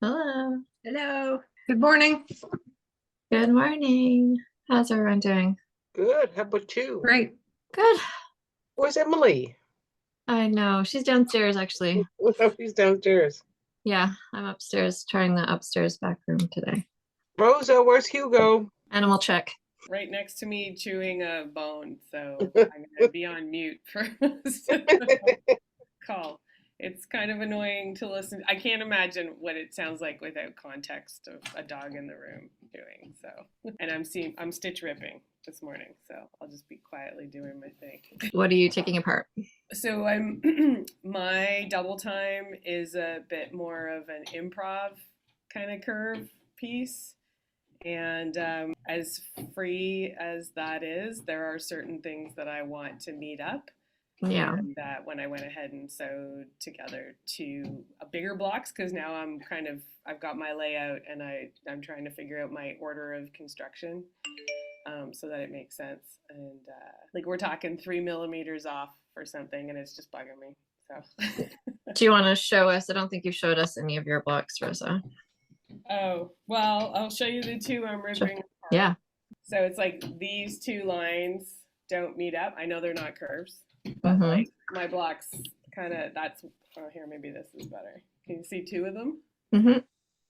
Hello. Hello. Good morning. Good morning. How's everyone doing? Good. How about you? Great. Good. Where's Emily? I know. She's downstairs, actually. Oh, she's downstairs. Yeah, I'm upstairs trying the upstairs back room today. Rosa, where's Hugo? Animal check. Right next to me chewing a bone, so I'm gonna be on mute for most of the call. It's kind of annoying to listen. I can't imagine what it sounds like without context of a dog in the room doing so. And I'm stitch ripping this morning, so I'll just be quietly doing my thing. What are you taking apart? So I'm my double time is a bit more of an improv kind of curve piece. And as free as that is, there are certain things that I want to meet up. Yeah. And when I went ahead and sewed together two bigger blocks, because now I've got my layout and I'm trying to figure out my order of construction so that it makes sense. And like we're talking 3 millimeters off for something, and it's just bugging me. So. Do you want to show us? I don't think you showed us any of your blocks, Rosa. Oh, well, I'll show you the two I'm ripping apart. Yeah. So it's like these two lines don't meet up. I know they're not curves, but like my blocks kind of, oh, here, maybe this is better. Can you see two of them? Mm-hmm.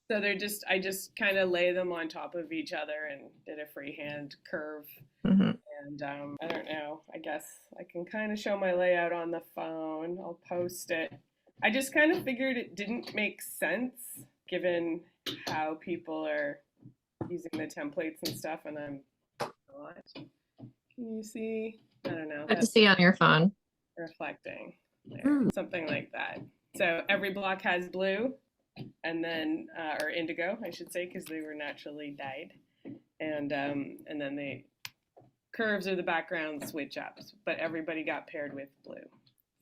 So I just kind of lay them on top of each other and did a freehand curve. Mm-hmm. And I don't know, I guess I can kind of show my layout on the phone. I'll post it. I just kind of figured it didn't make sense given how people are using the templates and stuff, and I'm not. Can you see? I don't know. Good to see on your phone. Reflecting there, something like that. So every block has blue, and then or indigo, I should say, because they were naturally dyed, and then the curves or the background switch up, but everybody got paired with blue.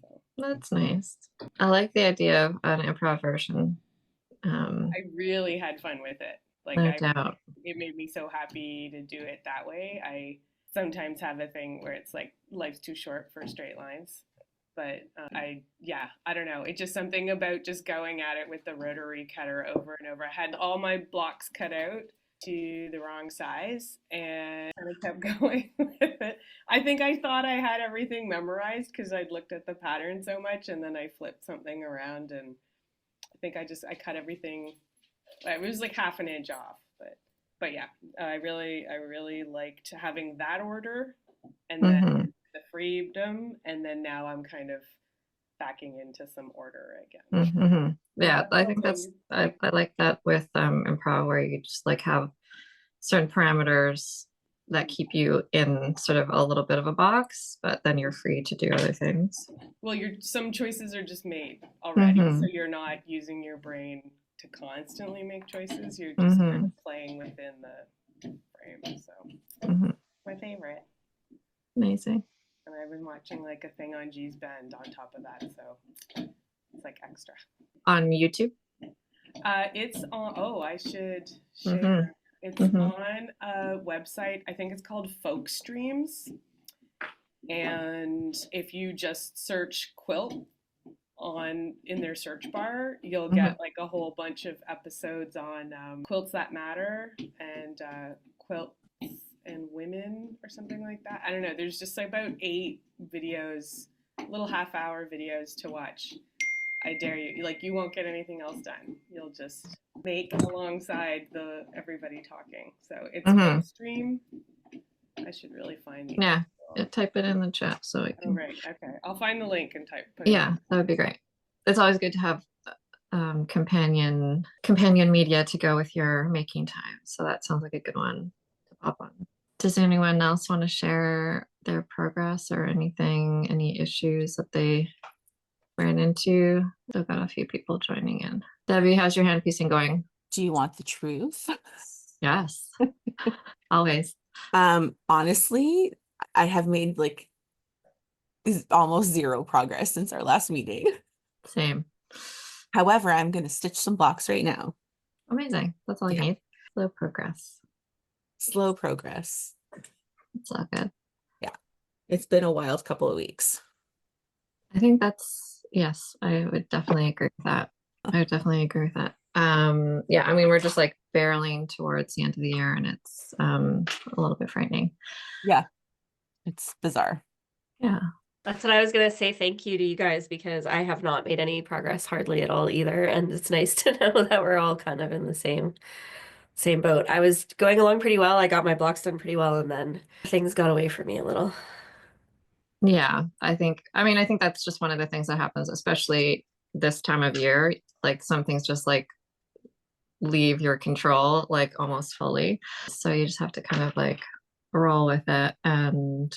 So. That's nice. I like the idea of an improv version. I really had fun with it. Like no doubt. It made me so happy to do it that way. I sometimes have a thing where it's like life's too short for straight lines, but I don't know. It's just something about just going at it with the rotary cutter over and over. I had all my blocks cut out to the wrong size and kind of kept going with it. I think I thought I had everything memorized because I'd looked at the pattern so much, and then I flipped something around and I think I cut everything. It was like half an inch off, but yeah, I really liked having that order, and then the freedom, and then now I'm kind of backing into some order again. Mm-hmm. Yeah, I think I like that with improv where you just like have certain parameters that keep you in sort of a little bit of a box, but then you're free to do other things. Well, some choices are just made already, so you're not using your brain to constantly make choices. You're just kind of playing within the frame. So my favorite. Amazing. And I've been watching like a thing on G's Bend on top of that, so it's like extra. On YouTube? It's on. Oh, I should share. It's on a website. I think it's called Folk Streams. And if you just search quilt in their search bar, you'll get like a whole bunch of episodes on quilts that matter and quilts and women or something like that. I don't know. There's just about 8 videos, little half-hour videos to watch. I dare you. Like, you won't get anything else done. You'll just make alongside everybody talking. So it's a stream. I should really find you. Yeah, type it in the chat so I can. Oh, right. Okay. I'll find the link and put yeah, that would be great. It's always good to have companion media to go with your making time. So that sounds like a good one to pop on. Does anyone else want to share their progress or anything, any issues that they ran into? I've got a few people joining in. Debbie, how's your hand piecing going? Do you want the truth? Yes. Always. Honestly, I have made like almost zero progress since our last meeting. Same. However, I'm going to stitch some blocks right now. Amazing. That's all you need. Slow progress. Slow progress. It's all good. Yeah. It's been a wild couple of weeks. I think yes, I would definitely agree with that. I would definitely agree with that. yeah, I mean, we're just like barreling towards the end of the year and it's a little bit frightening. Yeah, it's bizarre. Yeah. That's what I was gonna say. Thank you to you guys because I have not made any progress hardly at all either. And it's nice to know that we're all kind of in the same boat. I was going along pretty well. I got my blocks done pretty well, and then things got away from me a little. Yeah, I think that's just one of the things that happens, especially this time of year. Like some things just like leave your control like almost fully. So you just have to kind of like roll with it. And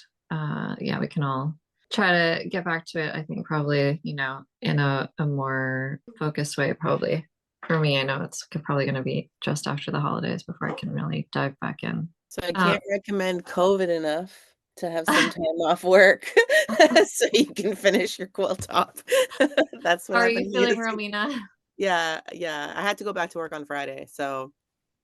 yeah, we can all try to get back to it. I think probably, you know, in a more focused way, probably. For me, I know it's probably going to be just after the holidays before I can really dive back in. So I can't recommend COVID enough to have some time off work so you can finish your quilt top. That's what How are happened you to me feeling, this week. Romina? Yeah. I had to go back to work on Friday, so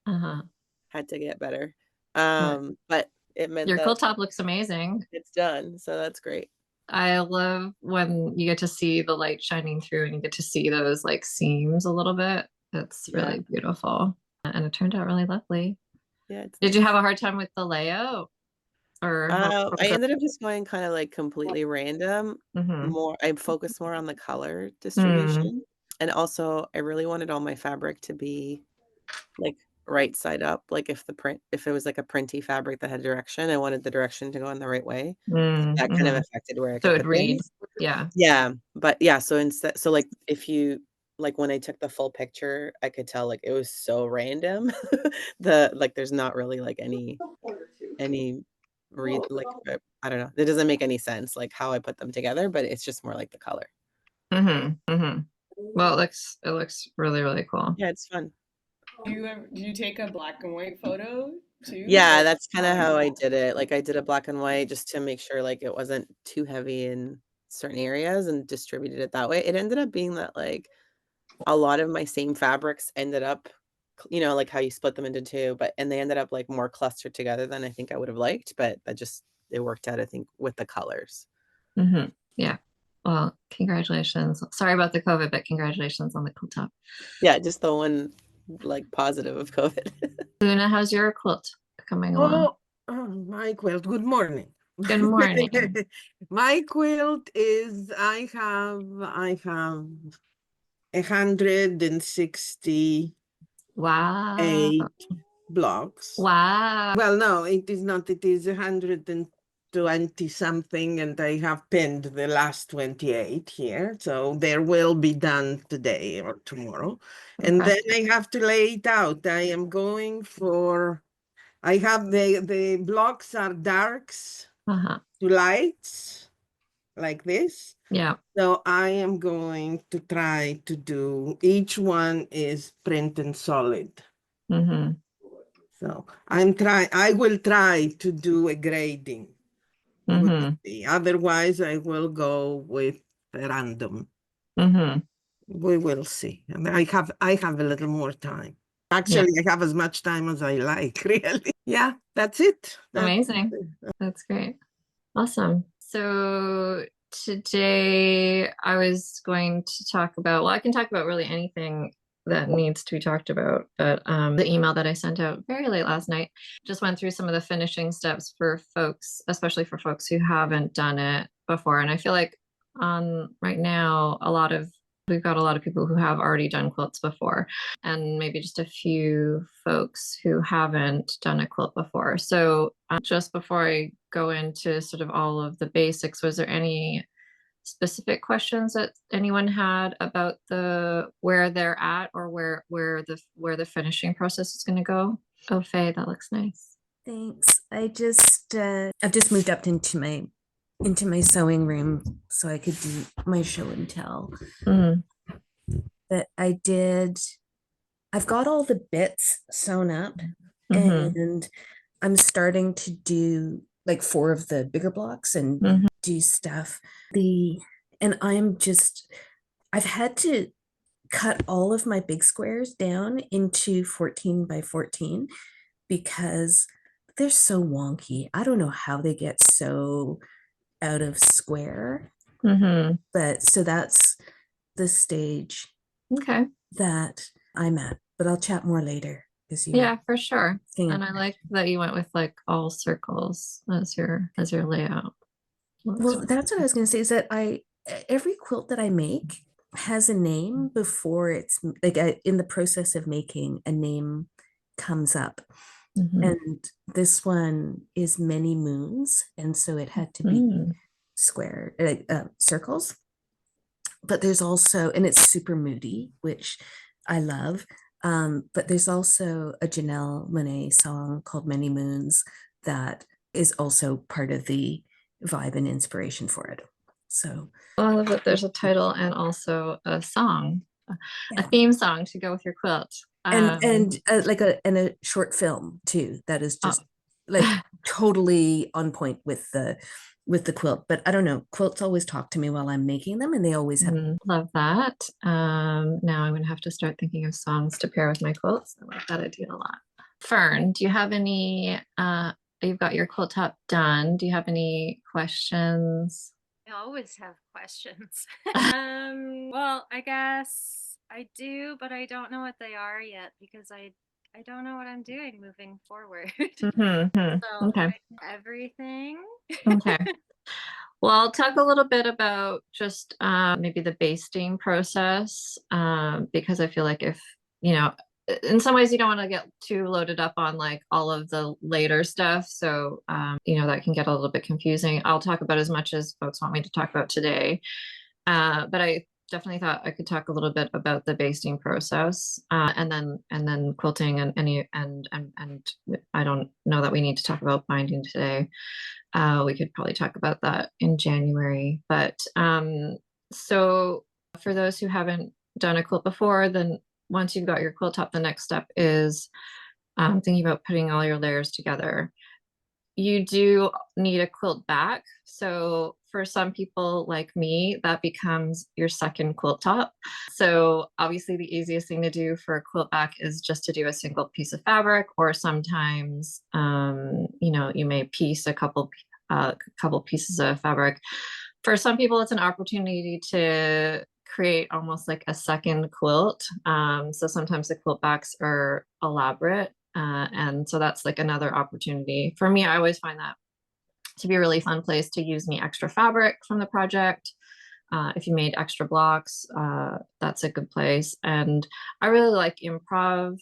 Uh-huh. had to get better. Yeah. But it meant Your that quilt top looks amazing. it's done, so that's great. I love when you get to see the light shining through and you get to see those like seams a little bit. It's really beautiful. And it turned out really lovely. Yeah. Did you have a hard time with the layout? Or I ended up just going kind of like completely random. Mhm. I focused more on the color Mm. distribution. And also I really wanted all my fabric to be like right side up. Like if it was like a printy fabric that had direction, I wanted the direction to go in the right way. That kind of Mhm. affected where I So could it'd put read. things. Yeah. Yeah. But yeah, so like if you like when I took the full picture, I could tell like it was so random. There's not really like any read like I don't know. It doesn't make any sense like how I put them together, but it's just more like the color. Well, it looks really, really cool. Yeah, it's fun. Do you take a black and white photo too? Yeah, that's kind of how I did it. Like I did a black and white just to make sure like it wasn't too heavy in certain areas and distributed it that way. It ended up being that like a lot of my same fabrics ended up, like how you split them into two, and they ended up like more clustered together than I think I would have liked, but it worked out, I think, with the colors. Yeah. Well, congratulations. Sorry about the COVID, but congratulations on the quilt top. Yeah, just the one like positive of COVID. Luna, how's your quilt coming along? My quilt. Good morning. Good morning. My quilt is I have 168 Wow. blocks. Wow. Well, no, it is not. It is 120 something, and I have pinned the last 28 here. So there will be done today or tomorrow. And then I have to lay it out. I have the blocks are darks Uh-huh. to lights like this. Yeah. So I am going to try to do, each one is print and solid. So I will try to do a grading. We'll see. Otherwise, I will go with random. We will see. And I have a little more time. Actually, I have as much time as I like, really. Yeah, that's it. Amazing. That's great. Awesome. So today I was going to talk about, well, I can talk about really anything that needs to be talked about, but the email that I sent out very late last night just went through some of the finishing steps for folks, especially for folks who haven't done it before. And I feel like right now, we've got a lot of people who have already done quilts before, and maybe just a few folks who haven't done a quilt before. So just before I go into sort of all of the basics, was there any specific questions that anyone had about where they're at or where the finishing process is going to go? Oh, Faye, that looks nice. Thanks. I've just moved up into my sewing room so I could do my show and tell. But I've got all the bits sewn up and I'm starting to do like 4 of the bigger blocks and do stuff. And I've had to cut all of my big squares down into 14 by 14 because they're so wonky. I don't know how they get so out of square. But so that's the stage Okay. that I'm at. but I'll chat more later because you Yeah, for sure. asking a And I like that you went with like all circles as your layout. Looks Well, really that's what I was going to say is that every quilt that I make has a name before it's like in the process of making a name comes up. Mhm. And this one is many moons. And so it had to be Mm. square, circles. But there's also, and it's super moody, which I love. But there's also a Janelle Monáe song called Many Moons that is also part of the vibe and inspiration for it. So Well, I love that there's a title and also a song, a yeah. theme song to go with your quilt. And like a short film too that is just like totally on point with the quilt. But I don't know, quilts always talk to me while I'm making them, and they always have. Love that. Now I'm gonna have to start thinking of songs to pair with my quilts. I like that idea a lot. Fern, do you have any, you've got your quilt top done. Do you have any questions? I always have questions. Well, I guess I do, but I don't know what they are yet because I don't know what I'm doing moving forward. So Okay. everything. Okay. Well, I'll talk a little bit about just maybe the basting process, because I feel like if, you know, in some ways you don't want to get too loaded up on like all of the later stuff. So, you know, that can get a little bit confusing. I'll talk about as much as folks want me to talk about today. But I definitely thought I could talk a little bit about the basting process, and then quilting and any and I don't know that we need to talk about binding today. We could probably talk about that in January. But so for those who haven't done a quilt before, then once you've got your quilt top, the next step is thinking about putting all your layers together. You do need a quilt back. So for some people like me, that becomes your second quilt top. So obviously the easiest thing to do for a quilt back is just to do a single piece of fabric, or sometimes, you know, you may piece a couple pieces of fabric. For some people, it's an opportunity to create almost like a second quilt. So sometimes the quilt backs are elaborate. And so that's like another opportunity. For me, I always find that to be a really fun place to use any extra fabric from the project. If you made extra blocks, that's a good place. And I really like improv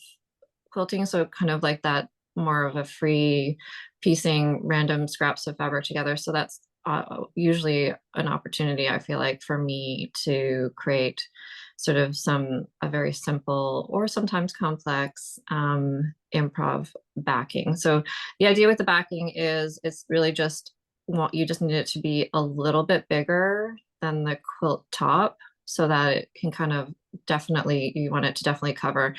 quilting. So kind of like that, more of a free piecing random scraps of fabric together. So that's usually an opportunity, I feel like, for me to create sort of a very simple or sometimes complex improv backing. So the idea with the backing is it's really just you just need it to be a little bit bigger than the quilt top so that it can kind of you want it to definitely cover.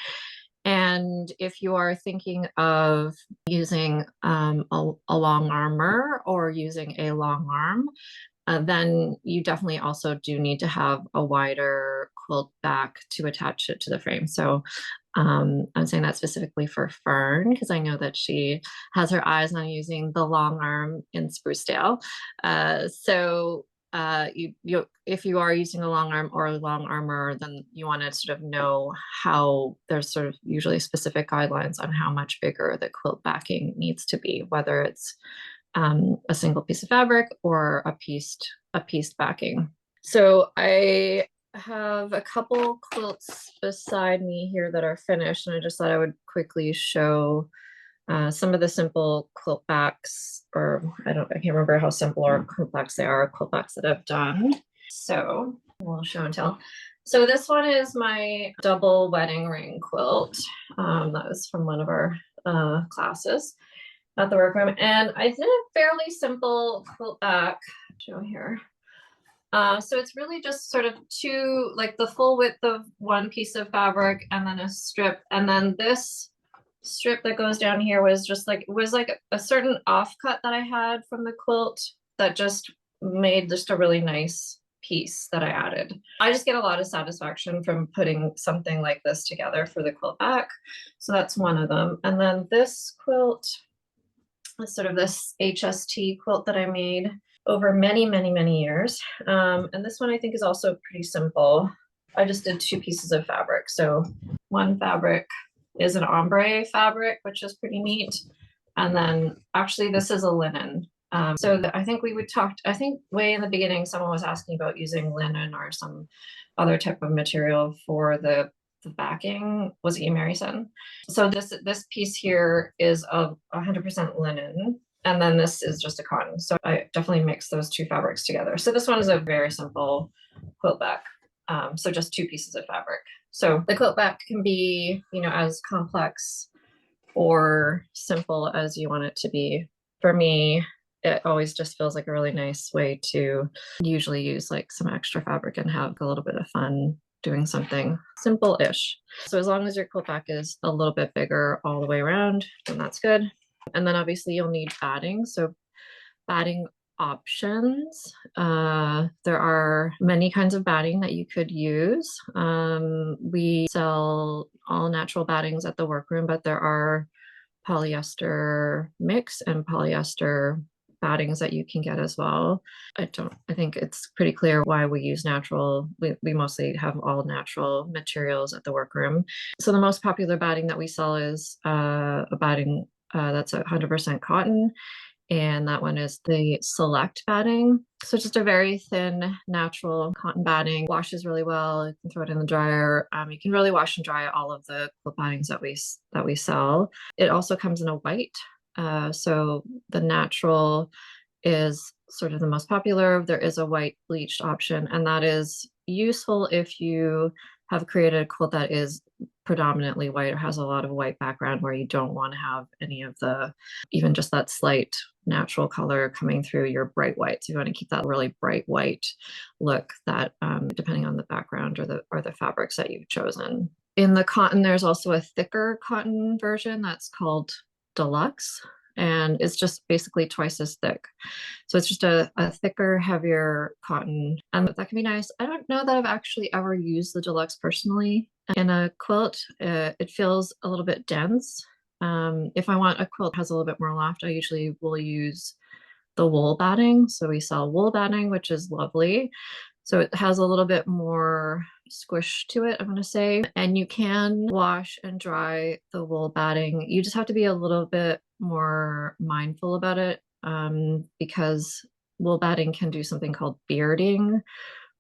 And if you are thinking of using a long armor or using a long arm, then you definitely also do need to have a wider quilt back to attach it to the frame. So I'm saying that specifically for Fern because I know that she has her eyes on using the long arm in Sprucedale. So if you are using a long arm or a long armor, then you want to sort of know how there's sort of usually specific guidelines on how much bigger the quilt backing needs to be, whether it's a single piece of fabric or a pieced backing. So I have a couple quilts beside me here that are finished, and I just thought I would quickly show some of the simple quilt backs, or I can't remember how simple or complex they are, quilt backs that I've done. So we'll show and tell. So this one is my double wedding ring quilt. That was from one of our classes at the workroom, and I did a fairly simple quilt back. Show here. So it's really just sort of like the full width of one piece of fabric and then a strip, and then this strip that goes down here was like a certain offcut that I had from the quilt that just made just a really nice piece that I added. I just get a lot of satisfaction from putting something like this together for the quilt back. So that's one of them. And then this quilt is sort of this HST quilt that I made over many, many, many years. And this one I think is also pretty simple. I just did two pieces of fabric. So one fabric is an ombre fabric, which is pretty neat. And then actually this is a linen. I think I think way in the beginning, someone was asking about using linen or some other type of material for the backing. Was it you, Maryson? So this piece here is of 100% linen. And then this is just a cotton. So I definitely mix those two fabrics together. So this one is a very simple quilt back. So just two pieces of fabric. So the quilt back can be, as complex or simple as you want it to be. For me, it always just feels like a really nice way to usually use like some extra fabric and have a little bit of fun doing something simple-ish. So as long as your quilt back is a little bit bigger all the way around, then that's good. And then obviously you'll need batting. So batting options. There are many kinds of batting that you could use. We sell all natural battings at the workroom, but there are polyester mix and polyester battings that you can get as well. I think it's pretty clear why we use natural. We mostly have all natural materials at the workroom. So the most popular batting that we sell is a batting that's 100% cotton. And that one is the Select batting. So just a very thin, natural cotton batting. Washes really well. You can throw it in the dryer. You can really wash and dry all of the quilt battings that we sell. It also comes in a white. So the natural is sort of the most popular. There is a white bleached option, and that is useful if you have created a quilt that is predominantly white or has a lot of white background where you don't want to have any of the, even just that slight natural color coming through your bright white. So you want to keep that really bright white look that depending on the background or the fabrics that you've chosen. In the cotton, there's also a thicker cotton version that's called Deluxe, and it's just basically twice as thick. So it's just a thicker, heavier cotton, and that can be nice. I don't know that I've actually ever used the Deluxe personally in a quilt. It feels a little bit dense. If I want a quilt that has a little bit more loft, I usually will use the wool batting. So we sell wool batting, which is lovely. So it has a little bit more squish to it, I'm going to say. And you can wash and dry the wool batting. You just have to be a little bit more mindful about it because wool batting can do something called bearding,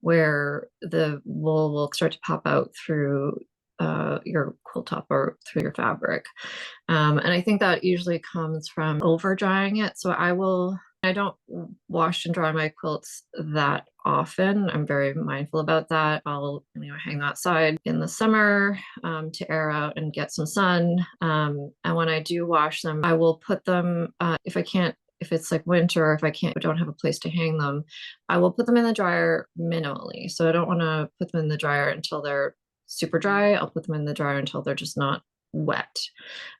where the wool will start to pop out through your quilt top or through your fabric. And I think that usually comes from over drying it. So I don't wash and dry my quilts that often. I'm very mindful about that. I'll hang outside in the summer to air out and get some sun. And when I do wash them, I will put them, if it's like winter, or if I don't have a place to hang them, I will put them in the dryer minimally. So I don't want to put them in the dryer until they're super dry. I'll put them in the dryer until they're just not wet.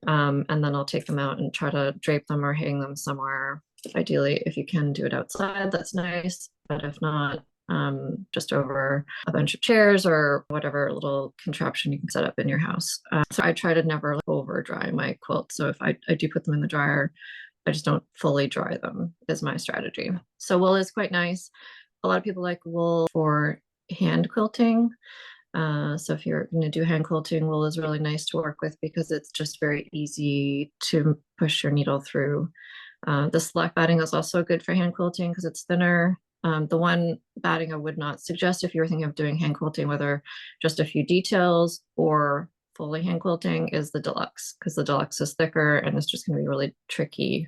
And then I'll take them out and try to drape them or hang them somewhere. Ideally, if you can do it outside, that's nice. But if not, just over a bunch of chairs or whatever little contraption you can set up in your house. So I try to never over dry my quilt. So if I do put them in the dryer, I just don't fully dry them is my strategy. So wool is quite nice. A lot of people like wool for hand quilting. So if you're going to do hand quilting, wool is really nice to work with because it's just very easy to push your needle through. The Select batting is also good for hand quilting because it's thinner. The one batting I would not suggest if you're thinking of doing hand quilting, whether just a few details or fully hand quilting, is the Deluxe, because the Deluxe is thicker and it's just going to be really tricky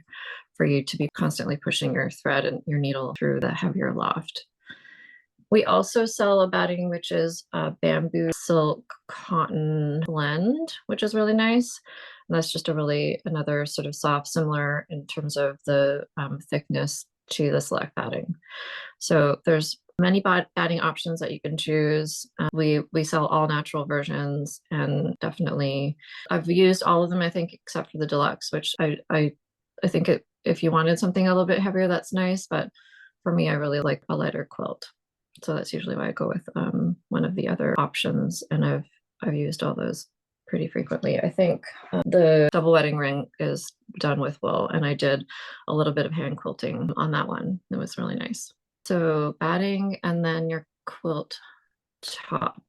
for you to be constantly pushing your thread and your needle through the heavier loft. We also sell a batting which is a bamboo silk cotton blend, which is really nice. And that's just another sort of soft, similar in terms of the thickness to the Select batting. So there's many batting options that you can choose. We sell all natural versions, and definitely I've used all of them, I think, except for the Deluxe, which I think if you wanted something a little bit heavier, that's nice. But for me, I really like a lighter quilt. So that's usually why I go with one of the other options, and I've used all those pretty frequently. I think the double wedding ring is done with wool, and I did a little bit of hand quilting on that one. It was really nice. So batting, and then your quilt top.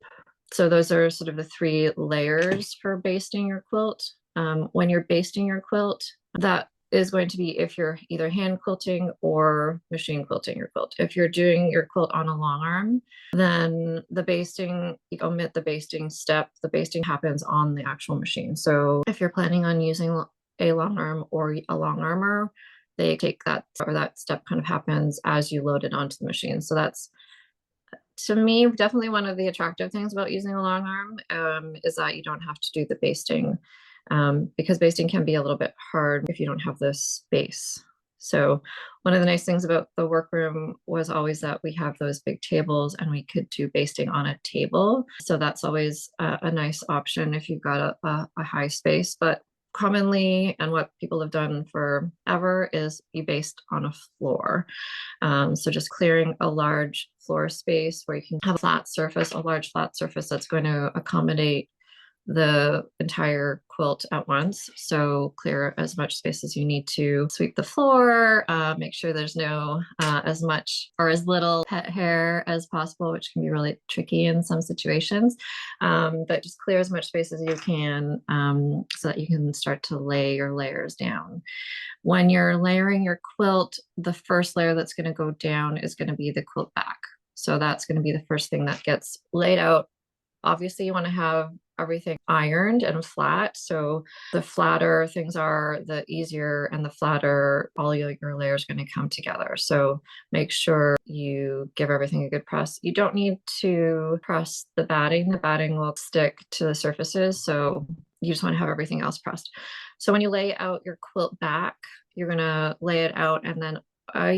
So those are sort of the 3 layers for basting your quilt. When you're basting your quilt, that is going to be if you're either hand quilting or machine quilting your quilt. If you're doing your quilt on a long arm, then the basting, you omit the basting step. The basting happens on the actual machine. So if you're planning on using a long arm or a long armor, they take that, or that step kind of happens as you load it onto the machine. So that's, to me, definitely one of the attractive things about using a long arm, is that you don't have to do the basting, because basting can be a little bit hard if you don't have the space. So one of the nice things about the workroom was always that we have those big tables and we could do basting on a table. So that's always a nice option if you've got a high space. But commonly, and what people have done forever, is you baste on a floor. So just clearing a large floor space where you can have a flat surface, a large flat surface that's going to accommodate the entire quilt at once. So clear as much space as you need to, sweep the floor, make sure there's no as much or as little pet hair as possible, which can be really tricky in some situations. But just clear as much space as you can, so that you can start to lay your layers down. When you're layering your quilt, the first layer that's going to go down is going to be the quilt back. So that's going to be the first thing that gets laid out. Obviously, you want to have everything ironed and flat. So the flatter things are, the easier, and the flatter all your layers are going to come together. So make sure you give everything a good press. You don't need to press the batting. The batting will stick to the surfaces. So you just want to have everything else pressed. So when you lay out your quilt back, you're going to lay it out, and then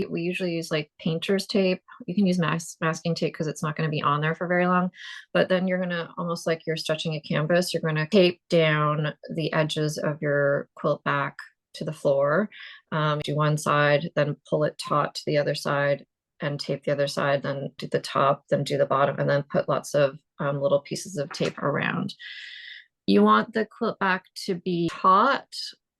we usually use like painter's tape. You can use masking tape because it's not going to be on there for very long, but then you're going to, almost like you're stretching a canvas, you're going to tape down the edges of your quilt back to the floor. Do one side, then pull it taut to the other side and tape the other side, then do the top, then do the bottom, and then put lots of little pieces of tape around. You want the quilt back to be taut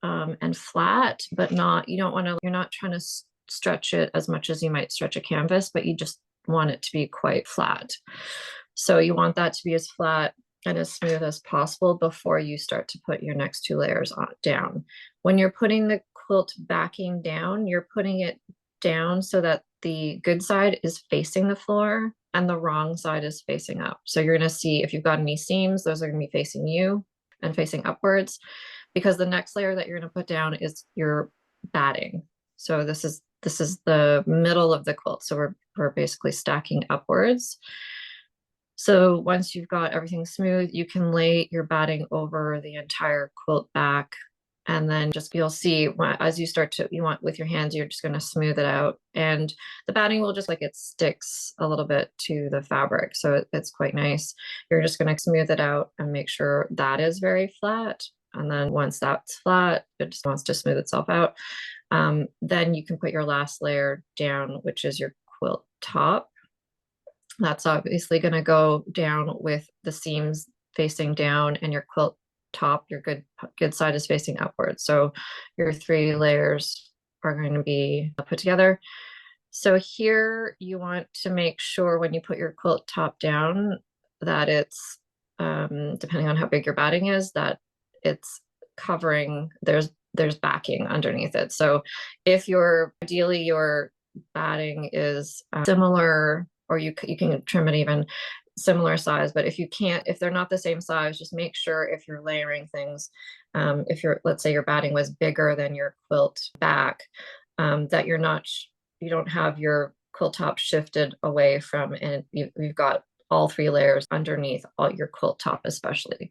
and flat, but you're not trying to stretch it as much as you might stretch a canvas, but you just want it to be quite flat. So you want that to be as flat and as smooth as possible before you start to put your next 2 layers down. When you're putting the quilt backing down, you're putting it down so that the good side is facing the floor and the wrong side is facing up. So you're going to see, if you've got any seams, those are going to be facing you and facing upwards, because the next layer that you're going to put down is your batting. So this is the middle of the quilt. So we're basically stacking upwards. So once you've got everything smooth, you can lay your batting over the entire quilt back. And then you'll see as you start to, with your hands, you're just going to smooth it out. And the batting will just, like, it sticks a little bit to the fabric. So it's quite nice. You're just going to smooth it out and make sure that is very flat. And then once that's flat, it just wants to smooth itself out. Then you can put your last layer down, which is your quilt top. That's obviously going to go down with the seams facing down, and your quilt top, your good side is facing upwards. So your 3 layers are going to be put together. So here you want to make sure when you put your quilt top down that it's, depending on how big your batting is, that it's covering, there's backing underneath it. So if ideally your batting is similar, or you can trim it even similar size, but if they're not the same size, just make sure, if you're layering things, let's say your batting was bigger than your quilt back, that you don't have your quilt top shifted away from, and you've got all 3 layers underneath all your quilt top, especially.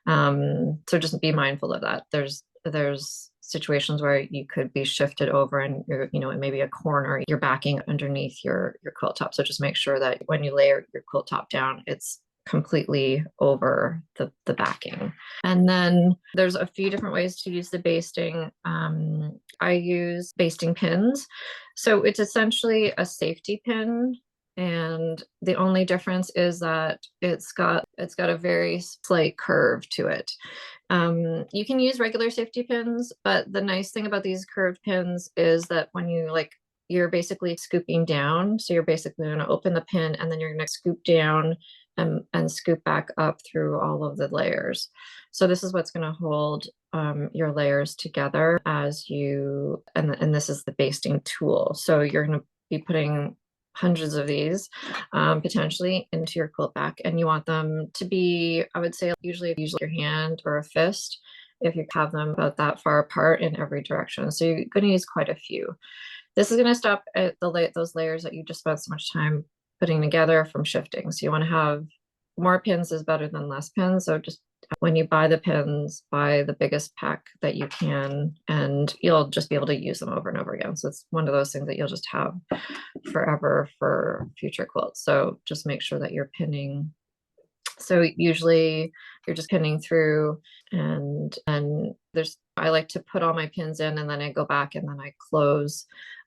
So just be mindful of that. There's situations where you could be shifted over, and it may be a corner, you're backing underneath your quilt top. So just make sure that when you layer your quilt top down, it's completely over the backing. And then there's a few different ways to use the basting. I use basting pins. So it's essentially a safety pin, and the only difference is that it's got a very slight curve to it. You can use regular safety pins, but the nice thing about these curved pins is that when you're basically scooping down. So you're basically going to open the pin, and then you're going to scoop down and scoop back up through all of the layers. So this is what's going to hold your layers together as you, and this is the basting tool. So you're going to be putting hundreds of these potentially into your quilt back, and you want them to be, I would say, usually your hand or a fist if you have them about that far apart in every direction. So you're going to use quite a few. This is going to stop at those layers that you just spent so much time putting together from shifting. So you want to have more pins is better than less pins. So just when you buy the pins, buy the biggest pack that you can, and you'll just be able to use them over and over again. So it's one of those things that you'll just have forever for future quilts. So just make sure that you're pinning. So usually you're just pinning through, and I like to put all my pins in, and then I go back and then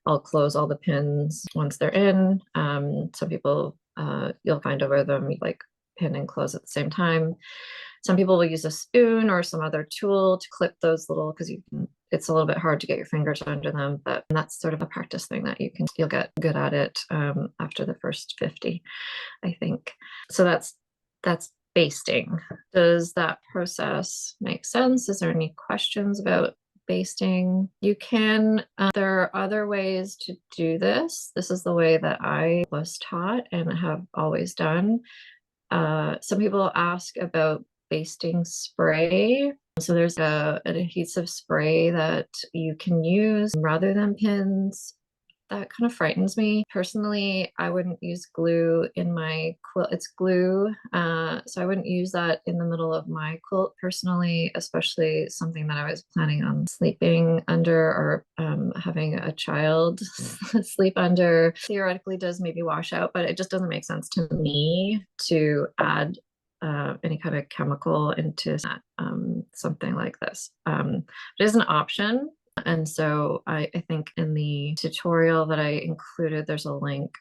I'll close all the pins once they're in. Some people, you'll find over them like pin and close at the same time. Some people will use a spoon or some other tool to clip those little, because it's a little bit hard to get your fingers under them, but that's sort of a practice thing that you'll get good at it after the first 50, I think. So that's basting. Does that process make sense? Is there any questions about basting? You can, there are other ways to do this. This is the way that I was taught and have always done. Some people ask about basting spray. So there's an adhesive spray that you can use rather than pins. That kind of frightens me. Personally, I wouldn't use glue in my quilt. It's glue, so I wouldn't use that in the middle of my quilt personally, especially something that I was planning on sleeping under or having a child sleep under. Theoretically does maybe wash out, but it just doesn't make sense to me to add any kind of chemical into something like this. It is an option. And so I think in the tutorial that I included, there's a link.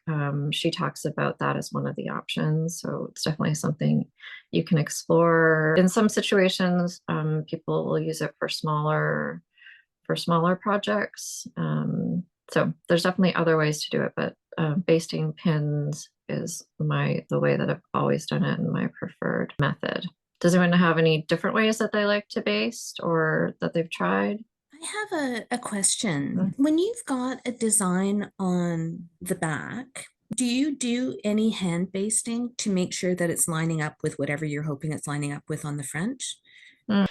She talks about that as one of the options. So it's definitely something you can explore. In some situations, people will use it for smaller projects. So there's definitely other ways to do it, but basting pins is the way that I've always done it and my preferred method. Does anyone have any different ways that they like to baste or that they've tried? I have a question. When you've got a design on the back, do you do any hand basting to make sure that it's lining up with whatever you're hoping it's lining up with on the front?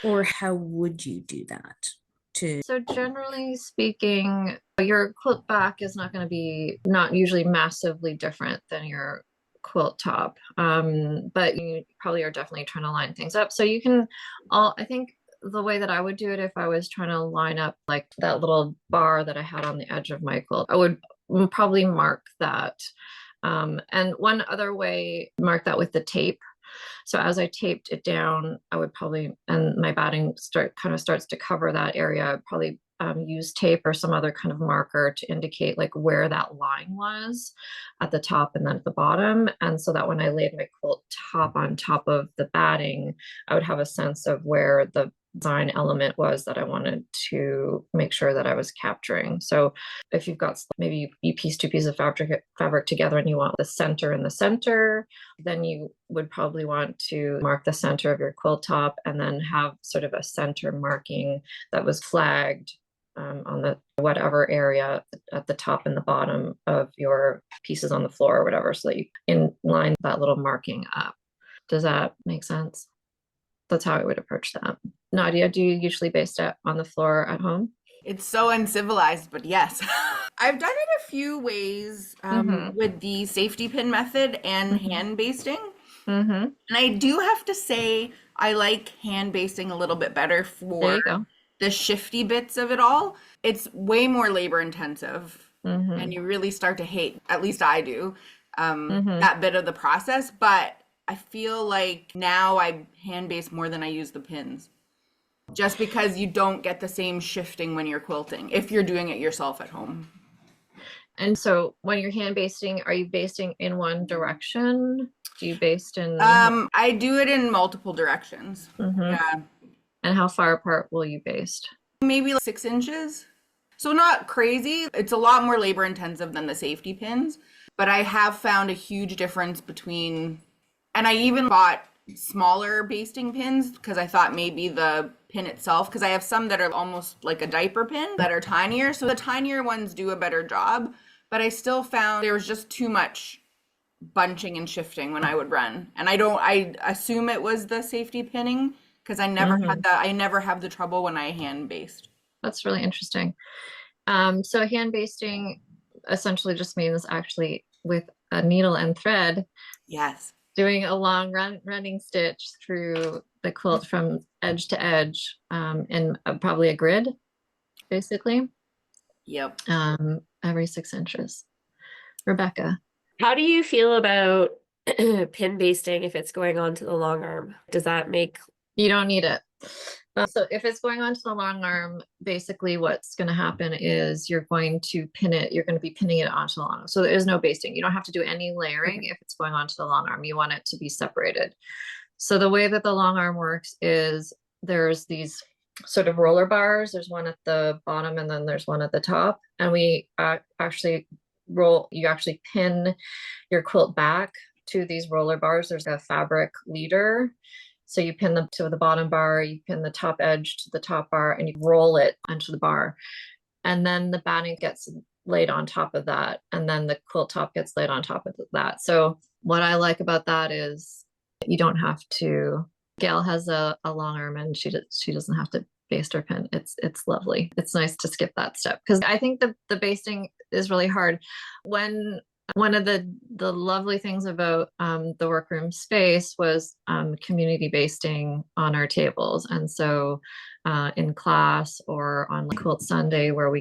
Or how would you do that? So generally speaking, your quilt back is not going to be usually massively different than your quilt top, but you probably are definitely trying to line things up. So you can I think the way that I would do it if I was trying to line up like that little bar that I had on the edge of my quilt, I would probably mark that. And one other way, mark that with the tape. So as I taped it down, I would probably, and my batting starts to cover that area, I'd probably use tape or some other kind of marker to indicate like where that line was at the top and then at the bottom. And so that when I laid my quilt top on top of the batting, I would have a sense of where the design element was that I wanted to make sure that I was capturing. So if you've got, maybe you piece two pieces of fabric together and you want the center in the center, then you would probably want to mark the center of your quilt top and then have sort of a center marking that was flagged on the whatever area at the top and the bottom of your pieces on the floor or whatever, so that you in line that little marking up. Does that make sense? That's how I would approach that. Nadia, do you usually baste it on the floor at home? It's so uncivilized, but yes. I've done it a few ways with the safety pin method and hand basting. And I do have to say, I like hand basting a little bit better for the shifty bits of it all. It's way more labor intensive and you really start to hate, at least I do, that bit of the process. But I feel like now I hand baste more than I use the pins. Just because you don't get the same shifting when you're quilting, if you're doing it yourself at home. And so when you're hand basting, are you basting in one direction? Do you baste in? I do it in multiple directions. Yeah. And how far apart will you baste? Maybe like 6 inches. So not crazy. It's a lot more labor intensive than the safety pins, but I have found a huge difference between And I even bought smaller basting pins because I thought maybe the pin itself, because I have some that are almost like a diaper pin that are tinier. So the tinier ones do a better job, but I still found there was just too much bunching and shifting when I would run. And I assume it was the safety pinning because I never had that. I never have the trouble when I hand baste. That's really interesting. So hand basting essentially just means actually with a needle and thread. Yes. Doing a long running stitch through the quilt from edge to edge in probably a grid, basically. Yep. Every 6 inches. Rebecca. How do you feel about pin basting if it's going on to the long arm? Does that make... You don't need it. So if it's going on to the long arm, basically what's going to happen is you're going to pin it, you're going to be pinning it onto the long arm. So there is no basting. You don't have to do any layering if it's going onto the long arm. You want it to be separated. So the way that the long arm works is there's these sort of roller bars. There's one at the bottom and then there's one at the top. And we actually you actually pin your quilt back to these roller bars. There's a fabric leader. So you pin them to the bottom bar, you pin the top edge to the top bar, and you roll it onto the bar. And then the batting gets laid on top of that. And then the quilt top gets laid on top of that. So what I like about that is you don't have to, Gail has a long arm and she doesn't have to baste her pin. It's lovely. It's nice to skip that step because I think the basting is really hard. One of the lovely things about the workroom space was community basting on our tables. And so in class or on Quilt Sunday where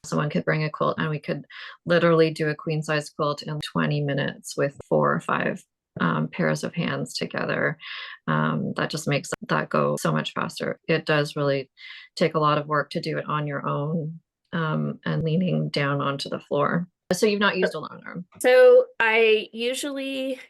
someone could bring a quilt and we could literally do a queen size quilt in 20 minutes with 4 or 5 pairs of hands together. That just makes that go so much faster. It does really take a lot of work to do it on your own and leaning down onto the floor. So you've not used a long arm. So I usually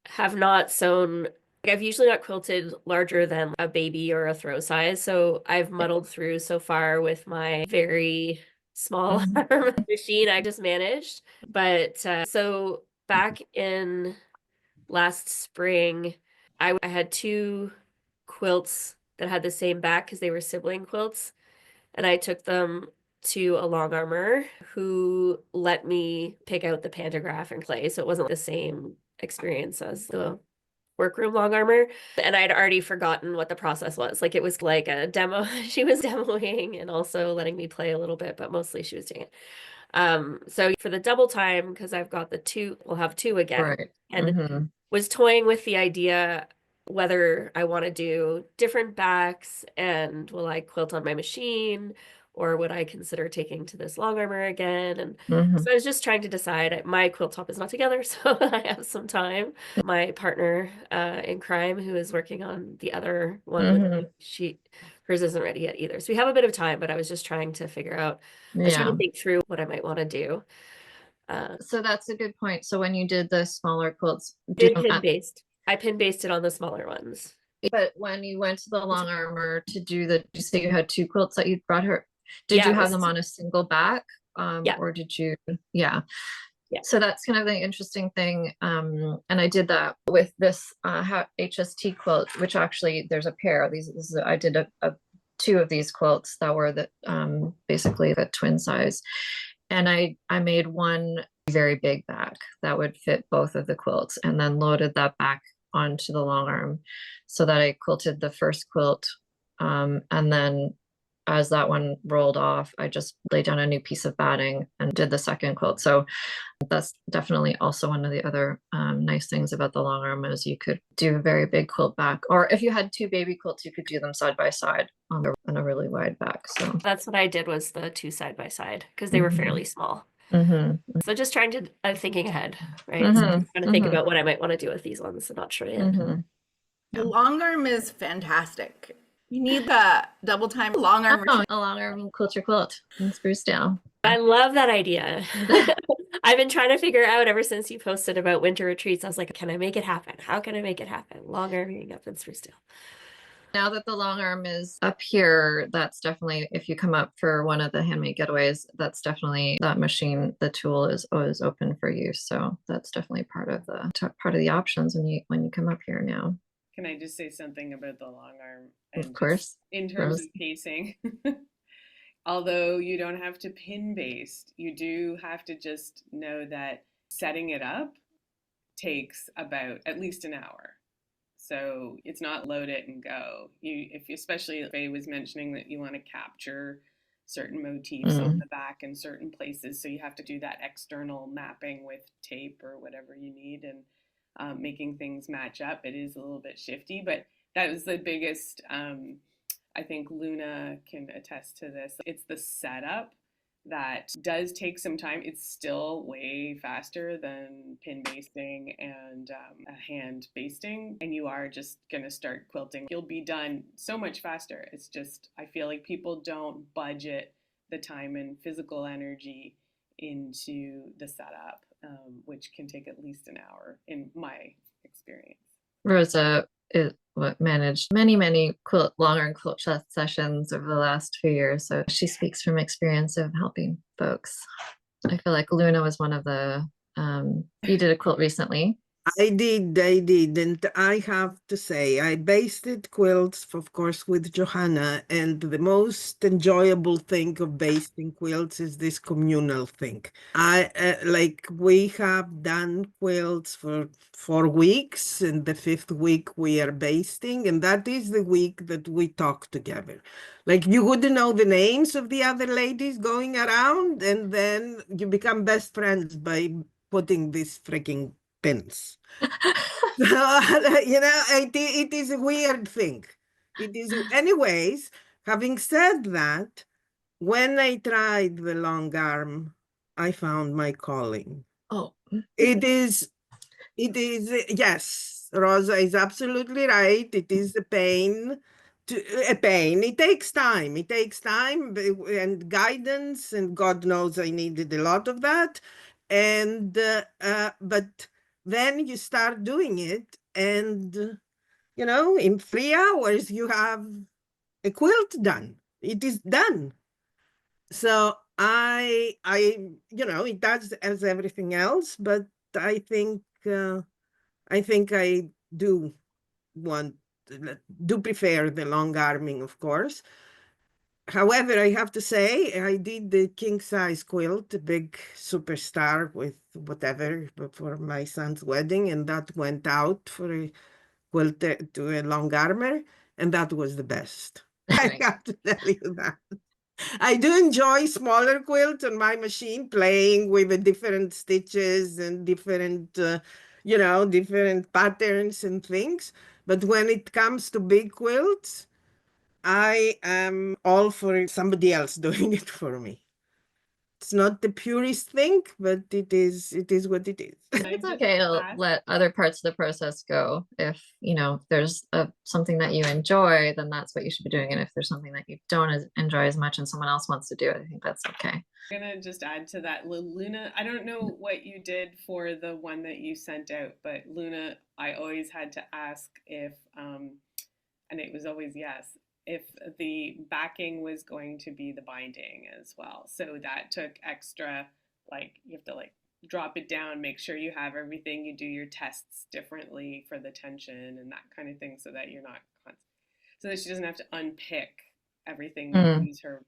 have not sewn, I've usually not quilted larger than a baby or a throw size. So I've muddled through so far with my very small arm machine I just managed. But so back in last spring, I had 2 quilts that had the same back because they were sibling quilts. And I took them to a long armor who let me pick out the pantograph and clay. So it wasn't the same experience as the workroom long armor. And I'd already forgotten what the process was. Like it was like a demo. She was demoing and also letting me play a little bit, but mostly she was doing it. So for the double time, because I've got the 2, we'll have 2 again. Right. And was toying with the idea whether I want to do different backs and will I quilt on my machine or would I consider taking to this long armor again? And so I was just trying to decide. My quilt top is not together, so I have some time. My partner in crime, who is working on the other one, hers isn't ready yet either. So we have a bit of time, but I was just trying to figure out, I was trying to think through what I might want to do. So that's a good point. So when you did the smaller quilts, I pin basted on the smaller ones. But when you went to the long armor to do you say you had 2 quilts that you brought her, did you have them on a single back? Or did you? Yeah. So that's kind of the interesting thing. And I did that with this HST quilt, which actually there's a pair. I did 2 of these quilts that were basically the twin size. And I made one very big back that would fit both of the quilts and then loaded that back onto the long arm so that I quilted the first quilt. And then as that one rolled off, I just laid down a new piece of batting and did the second quilt. So that's definitely also one of the other nice things about the long arm is you could do a very big quilt back, or if you had 2 baby quilts, you could do them side by side on a really wide back. So that's what I did, was the 2 side by side because they were fairly small. So just trying to, I'm thinking ahead, right? So I'm trying to think about what I might want to do with these ones. I'm not sure yet. The long arm is fantastic. You need the double time long arm. A long arm quilt your quilt in Sprucedale. I love that idea. I've been trying to figure out ever since you posted about winter retreats. I was like, can I make it happen? How can I make it happen? Long arming up in Sprucedale. Now that the long arm is up here, that's definitely, if you come up for one of the handmade getaways, that's definitely that machine, the tool is always open for use. So that's definitely part of the options when you come up here now. Can I just say something about the long arm Of and course. just in terms of pacing? Although you don't have to pin baste, you do have to just know that setting it up takes about at least an hour. So it's not load it and go. Especially if Faye was mentioning that you want to capture certain motifs on the back in certain places, so you have to do that external mapping with tape or whatever you need, and making things match up. It is a little bit shifty, but that was the biggest. I think Luna can attest to this. It's the setup that does take some time. It's still way faster than pin basting and hand basting. And you are just going to start quilting. You'll be done so much faster. It's just, I feel like people don't budget the time and physical energy into the setup, which can take at least an hour in my experience. Rosa managed many long arm quilt sessions over the last few years, so she speaks from experience of helping folks. I feel like Luna was one of the you did a quilt recently. I did, and I have to say, I basted quilts, of course, with Johanna, and the most enjoyable thing of basting quilts is this communal thing. We have done quilts for 4 weeks, and the 5th week we are basting, and that is the week that we talk together. Like, you wouldn't know the names of the other ladies going around, and then you become best friends by putting these freaking pins. It is a weird thing. It is, anyways, having said that, when I tried the long arm, I found my calling. Oh, Yes, Rosa is absolutely right. It is a pain. It takes time. It takes time and guidance, and God knows I needed a lot of that. But then you start doing it, and in 3 hours you have a quilt done. It is done. So it does as everything else, but I think I do prefer the long arming, of course. However, I have to say, I did the king size quilt, a big superstar with whatever for my son's wedding, and that went out for a quilt to a long armor, and that was the best. I have to tell you that. I do enjoy smaller quilts on my machine, playing with the different stitches and different, different patterns and things. But when it comes to big quilts, I am all for somebody else doing it for me. It's not the purest thing, but it is what it is. It's okay to let other parts of the process go. If there's something that you enjoy, then that's what you should be doing. And if there's something that you don't enjoy as much and someone else wants to do it, I think that's okay. I'm gonna just add to that, Luna, I don't know what you did for the one that you sent out, but Luna, I always had to ask if and it was always yes, if the backing was going to be the binding as well. So that took extra, you have to drop it down, make sure you have everything, you do your tests differently for the tension and that kind of thing, so that you're not, so that she doesn't have to unpick everything and use her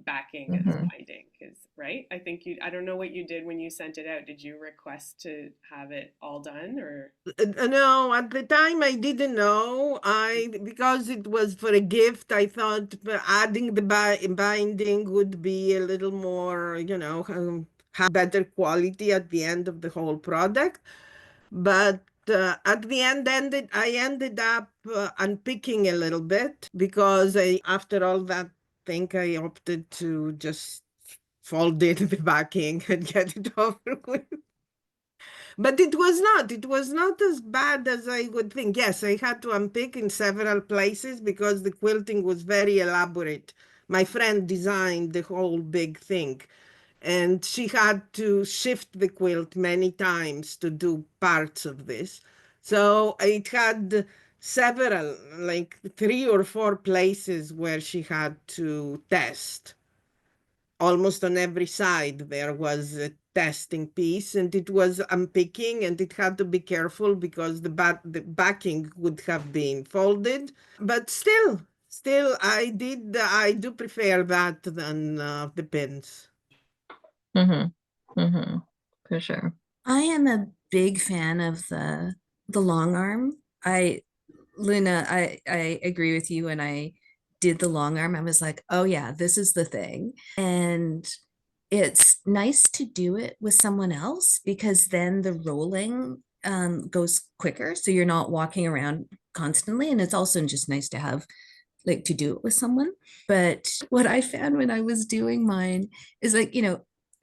backing as binding, because right, I don't know what you did when you sent it out. Did you request to have it all done, or no, at the time I didn't know. Because it was for a gift, I thought adding the binding would be a little more, have better quality at the end of the whole product. But at the end, I ended up unpicking a little bit, because after all that thing, I opted to just fold in the backing and get it over with. But it was not as bad as I would think. Yes, I had to unpick in several places because the quilting was very elaborate. My friend designed the whole big thing, and she had to shift the quilt many times to do parts of this. So it had several, like 3 or 4 places where she had to test. Almost on every side there was a testing piece, and it was unpicking, and it had to be careful because the backing would have been folded. But still, I do prefer that than the pins. For sure. I am a big fan of the long arm. Luna, I agree with you. When I did the long arm, I was like, oh yeah, this is the thing. And it's nice to do it with someone else because then the rolling goes quicker. So you're not walking around constantly. And it's also just nice to have like to do it with someone. But what I found when I was doing mine is like,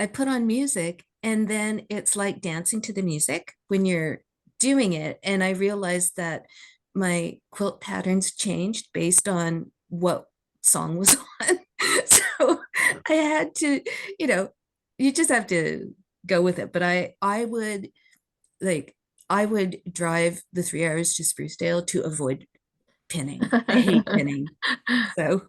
I put on music and then it's like dancing to the music when you're doing it. And I realized that my quilt patterns changed based on what song was on. So I had to, you just have to go with it. But I would like, I would drive the 3 hours to Sprucedale to avoid pinning. I hate pinning. So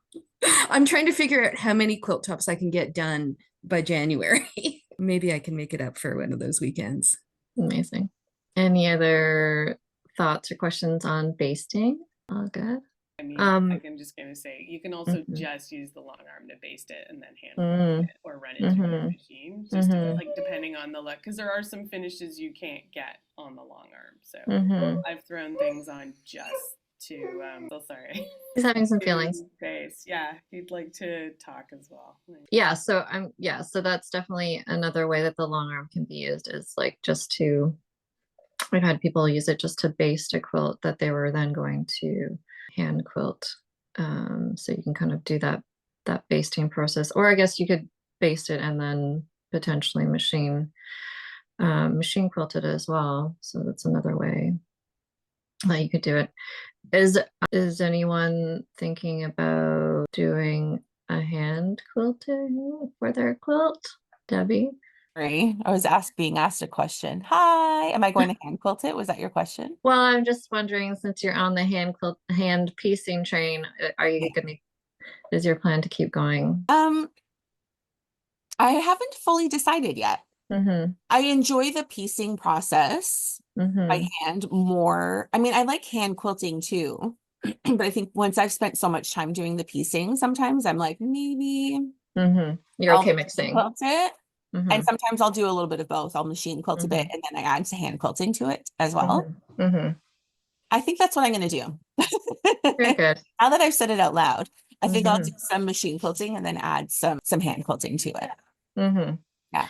I'm trying to figure out how many quilt tops I can get done by January. Maybe I can make it up for one of those weekends. Amazing. Any other thoughts or questions on basting? All good. I mean, I'm just going to say, you can also just use the long arm to baste it and then hand it or run it through the machine, just like depending on the look, because there are some finishes you can't get on the long arm. So I've thrown things on just to, so sorry. He's having some feelings. Base. Yeah, he'd like to talk as well. Yeah, so so that's definitely another way that the long arm can be used, is like just to, I've had people use it just to baste a quilt that they were then going to hand quilt. So you can kind of do that basting process, or I guess you could baste it and then potentially machine quilt it as well. So that's another way that you could do it. Is anyone thinking about doing a hand quilting for their quilt? Debbie? I was being asked a question. Hi, am I going to hand quilt it? Was that your question? Well, I'm just wondering, since you're on the hand piecing train, are you gonna, is your plan to keep going? I haven't fully decided yet. I enjoy the piecing process by hand more. I mean, I like hand quilting too, but I think once I've spent so much time doing the piecing, sometimes I'm like, maybe you're okay mixing. Quilt it. And sometimes I'll do a little bit of both. I'll machine quilt a bit and then I add some hand quilting to it as well. I think that's what I'm going to do. Very good. Now that I've said it out loud, I think I'll do some machine quilting and then add some hand quilting to it. Yeah.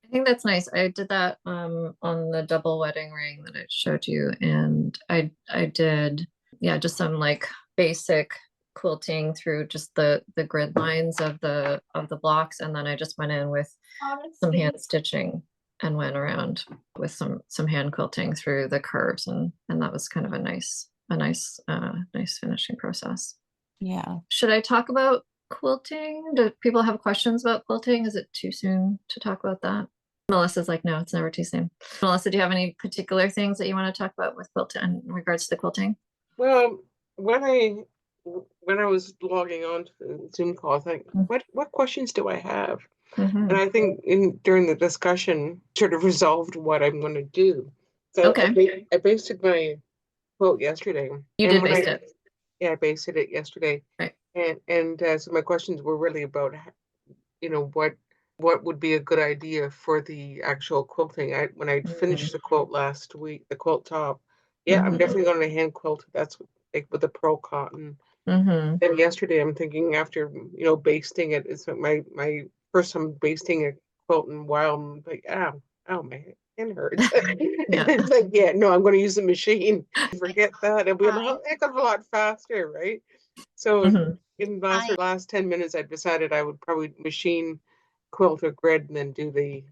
I think that's nice. I did that on the double wedding ring that I showed you, and I did just some like basic quilting through just the grid lines of the blocks, and then I just went in with some hand stitching and went around with some hand quilting through the curves, and that was kind of a nice finishing process. Yeah. Should I talk about quilting? Do people have questions about quilting? Is it too soon to talk about that? Melissa's like, no, it's never too soon. Melissa, do you have any particular things that you want to talk about with quilting in regards to the quilting? Well, when I was logging on to the Zoom call, I think, what questions do I have? And I think during the discussion, sort of resolved what I'm going to do. So I basted my quilt yesterday. You did baste it. Yeah, I basted it yesterday. Right. And so my questions were really about, what would be a good idea for the actual quilting. When I finished the quilt last week, the quilt top, I'm definitely going to hand quilt. That's like with the pearl cotton. And yesterday, I'm thinking after basting it, it's my first time basting a quilt in a while. I'm like, ow, my hand hurts. It's like, no, I'm going to use the machine. Forget that. It'll be a heck of a lot faster, right? So in the last 10 minutes, I decided I would probably machine quilt or grid and then do the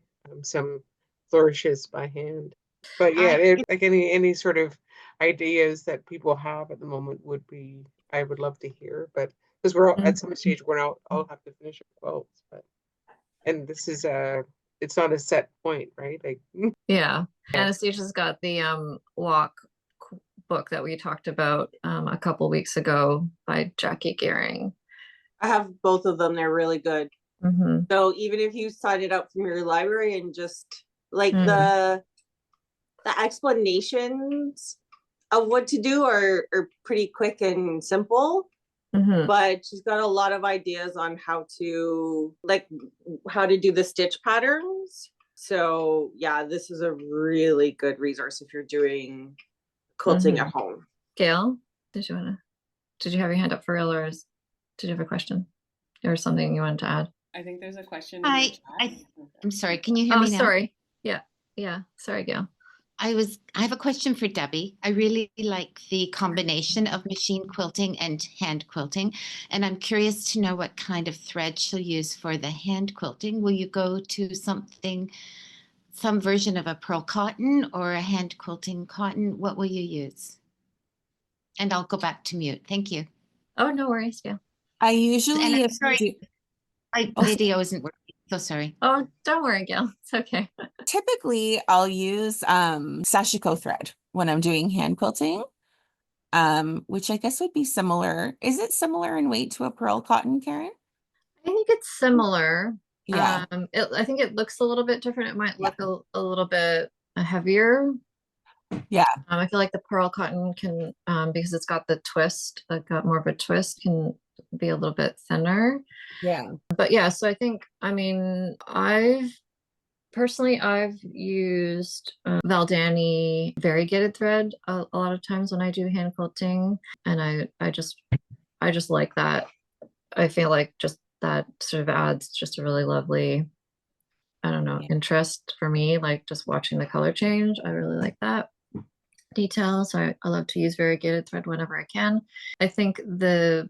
some flourishes by hand. But like any sort of ideas that people have at the moment I would love to hear. But because we're at some stage where I'll have to finish our quilts, and this is it's not a set point, right? Like Anastasia's got the book that we talked about a couple weeks ago by Jackie Gehring. I have both of them. They're really good. So even if you sign it up from your library and just like the explanations of what to do are pretty quick and simple. But she's got a lot of ideas on how to do the stitch patterns. So yeah, this is a really good resource if you're doing quilting at home. Gail, did you have your hand up for real, or did you have a question or something you wanted to add? I think there's a question. Hi, I'm sorry. Can you hear me now? Sorry. Yeah. Sorry, Gail. I have a question for Debbie. I really like the combination of machine quilting and hand quilting, and I'm curious to know what kind of thread she'll use for the hand quilting. Will you go to some version of a pearl cotton or a hand quilting cotton? What will you use? And I'll go back to mute. Thank you. Oh, no worries, Gail. I usually, my video isn't working. So sorry. Oh, don't worry, Gail. It's okay. Typically, I'll use sashiko thread when I'm doing hand quilting, which I guess would be similar. Is it similar in weight to a pearl cotton, Karen? I think it's similar. Yeah. I think it looks a little bit different. It might look a little bit heavier. Yeah. I feel like the pearl cotton can, because it's got the twist, got more of a twist, can be a little bit thinner. Yeah. But yeah, so I think, I've used Valdani variegated thread a lot of times when I do hand quilting, and I just like that. I feel like just that sort of adds just a really lovely, I don't know, interest for me, like just watching the color change. I really like that detail. So I love to use variegated thread whenever I can. I think the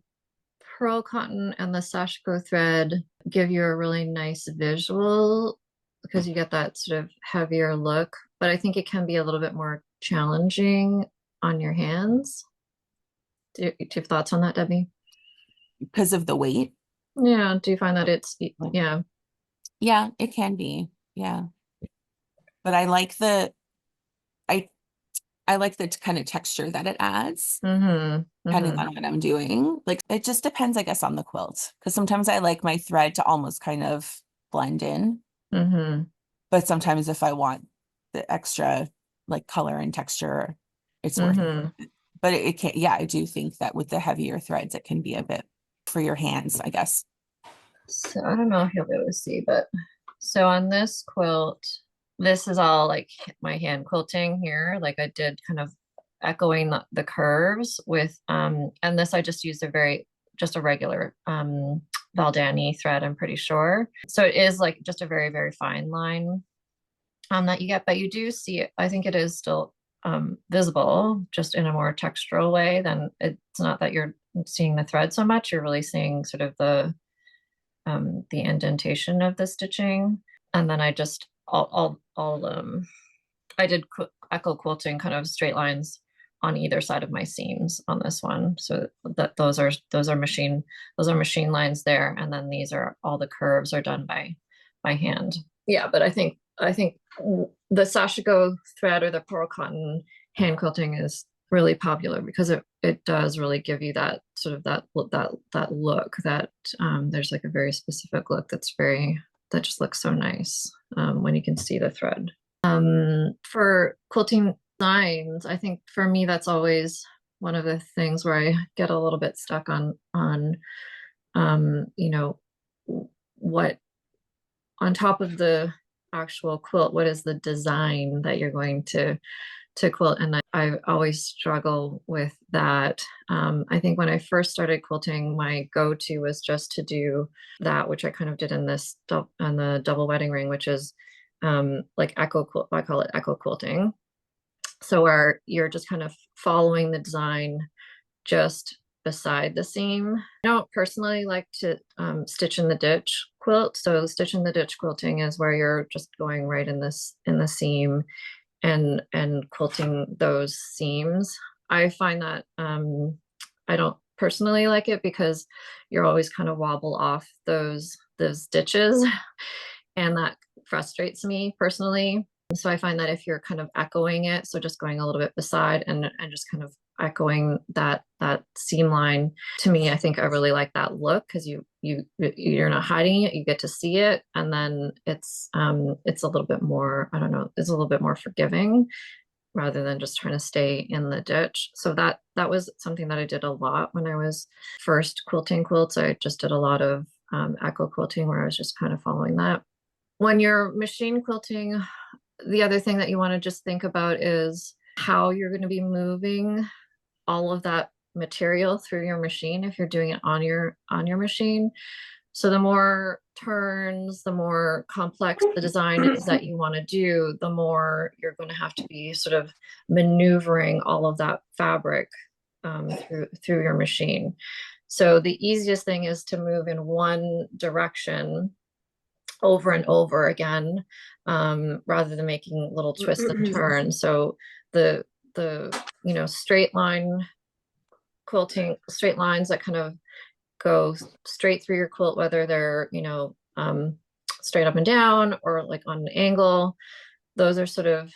pearl cotton and the sashiko thread give you a really nice visual because you get that sort of heavier look, but I think it can be a little bit more challenging on your hands. Do you have thoughts on that, Debbie? Because of the weight? Yeah. Do you find that it's, yeah. Yeah, it can be. Yeah. But I like the kind of texture that it adds, depending on what I'm doing. Like, it just depends, I guess, on the quilt. Because sometimes I like my thread to almost kind of blend in. But sometimes if I want the extra like color and texture, it's worth it. But it can't, yeah, I do think that with the heavier threads, it can be a bit for your hands, I guess. So I don't know if you'll be able to see, but so on this quilt, this is all like my hand quilting here. Like I did kind of echoing the curves with, and this I just used just a regular Valdani thread, I'm pretty sure. So it is like just a very, very fine line that you get, but you do see it. I think it is still visible just in a more textural way. Then it's not that you're seeing the thread so much, you're really seeing sort of the indentation of the stitching. And then I just I did echo quilting kind of straight lines on either side of my seams on this one, so that those are machine lines there, and then these are all the curves are done by hand. Yeah, but I think the sashiko thread or the pearl cotton hand quilting is really popular because it does really give you that sort of that look that there's like a very specific look that just looks so nice when you can see the thread. For quilting designs, I think for me that's always one of the things where I get a little bit stuck on you know, what on top of the actual quilt, what is the design that you're going to quilt? And I always struggle with that. I think when I first started quilting, my go-to was just to do that, which I kind of did in this on the double wedding ring, which is like echo quilt. I call it echo quilting. So where you're just kind of following the design just beside the seam. I don't personally like to stitch in the ditch quilt. So stitch in the ditch quilting is where you're just going right in the seam and quilting those seams. I find that I don't personally like it because you're always kind of wobble off those stitches and that frustrates me personally. So I find that if you're kind of echoing it, so just going a little bit beside and just kind of echoing that seam line, to me, I think I really like that look, because you're not hiding it, you get to see it, and then it's a little bit more, I don't know, it's a little bit more forgiving rather than just trying to stay in the ditch. So that was something that I did a lot when I was first quilting quilts. I just did a lot of echo quilting where I was just kind of following that. When you're machine quilting, the other thing that you want to just think about is how you're going to be moving all of that material through your machine if you're doing it on your machine. So the more turns, the more complex the design is that you want to do, the more you're going to have to be sort of maneuvering all of that fabric through your machine. So the easiest thing is to move in one direction over and over again, rather than making little twists and turns. So the straight line quilting, straight lines that kind of go straight through your quilt, whether they're straight up and down or like on an angle, those are sort of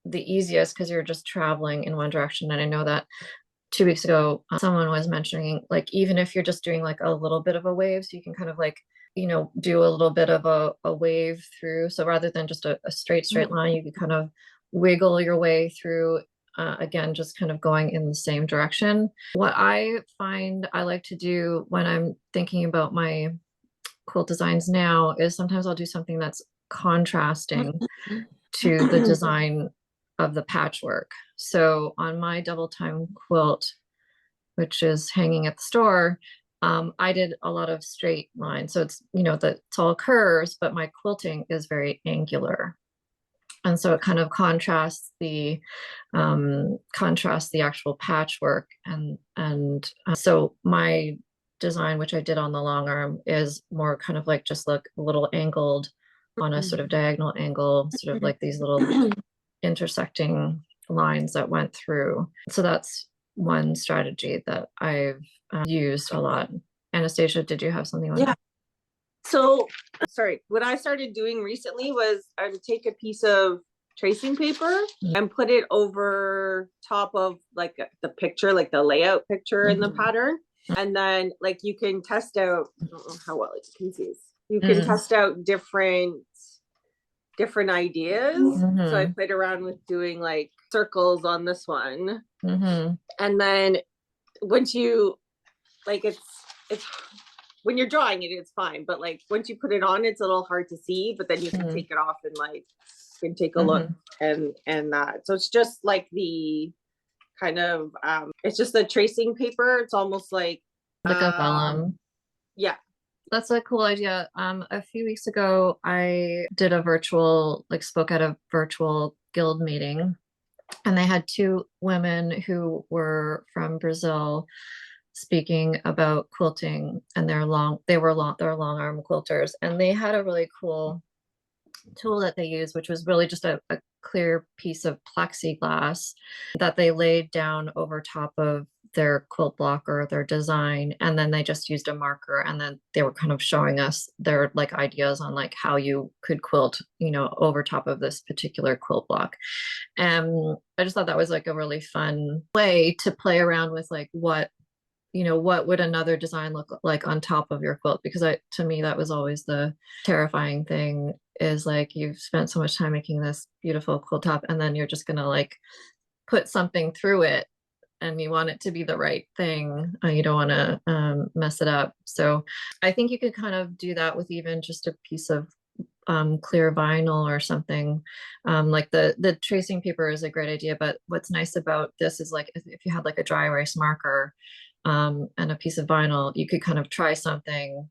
the easiest because you're just traveling in one direction. And I know that 2 weeks ago someone was mentioning, like, even if you're just doing like a little bit of a wave, so you can kind of like do a little bit of a wave through. So rather than just a straight line, you can kind of wiggle your way through, again, just kind of going in the same direction. What I find I like to do when I'm thinking about my quilt designs now is sometimes I'll do something that's contrasting to the design of the patchwork. So on my Double Time quilt, which is hanging at the store, I did a lot of straight lines. So it's, it's all curves, but my quilting is very angular. And so it kind of contrasts the actual patchwork. And so my design, which I did on the long arm, is more kind of like just look a little angled on a sort of diagonal angle, sort of like these little intersecting lines that went through. So that's one strategy that I've used a lot. Anastasia, did you have something like that? So, sorry, what I started doing recently was I would take a piece of tracing paper and put it over top of like the picture, like the layout picture in the pattern. And then like you can test out, I don't know how well you can see this. You can test out different ideas. So I played around with doing like circles on this one. And then once you like it's when you're drawing it, it's fine, but like once you put it on, it's a little hard to see, but then you can take it off and like you can take a look and that. So it's just like the kind of it's just the tracing paper. It's almost like a vellum. Yeah. That's a cool idea. A few weeks ago, I did spoke at a virtual guild meeting, and they had two women who were from Brazil speaking about quilting, and they're long arm quilters, and they had a really cool tool that they used, which was really just a clear piece of plexiglass that they laid down over top of their quilt block or their design, and then they just used a marker, and then they were kind of showing us their like ideas on like how you could quilt over top of this particular quilt block. And I just thought that was like a really fun way to play around with like what would another design look like on top of your quilt, because to me that was always the terrifying thing, is like you've spent so much time making this beautiful quilt top and then you're just gonna like put something through it, and you want it to be the right thing. You don't want to mess it up. So I think you could kind of do that with even just a piece of clear vinyl or something. Like the tracing paper is a great idea, but what's nice about this is like if you had like a dry erase marker and a piece of vinyl, you could kind of try something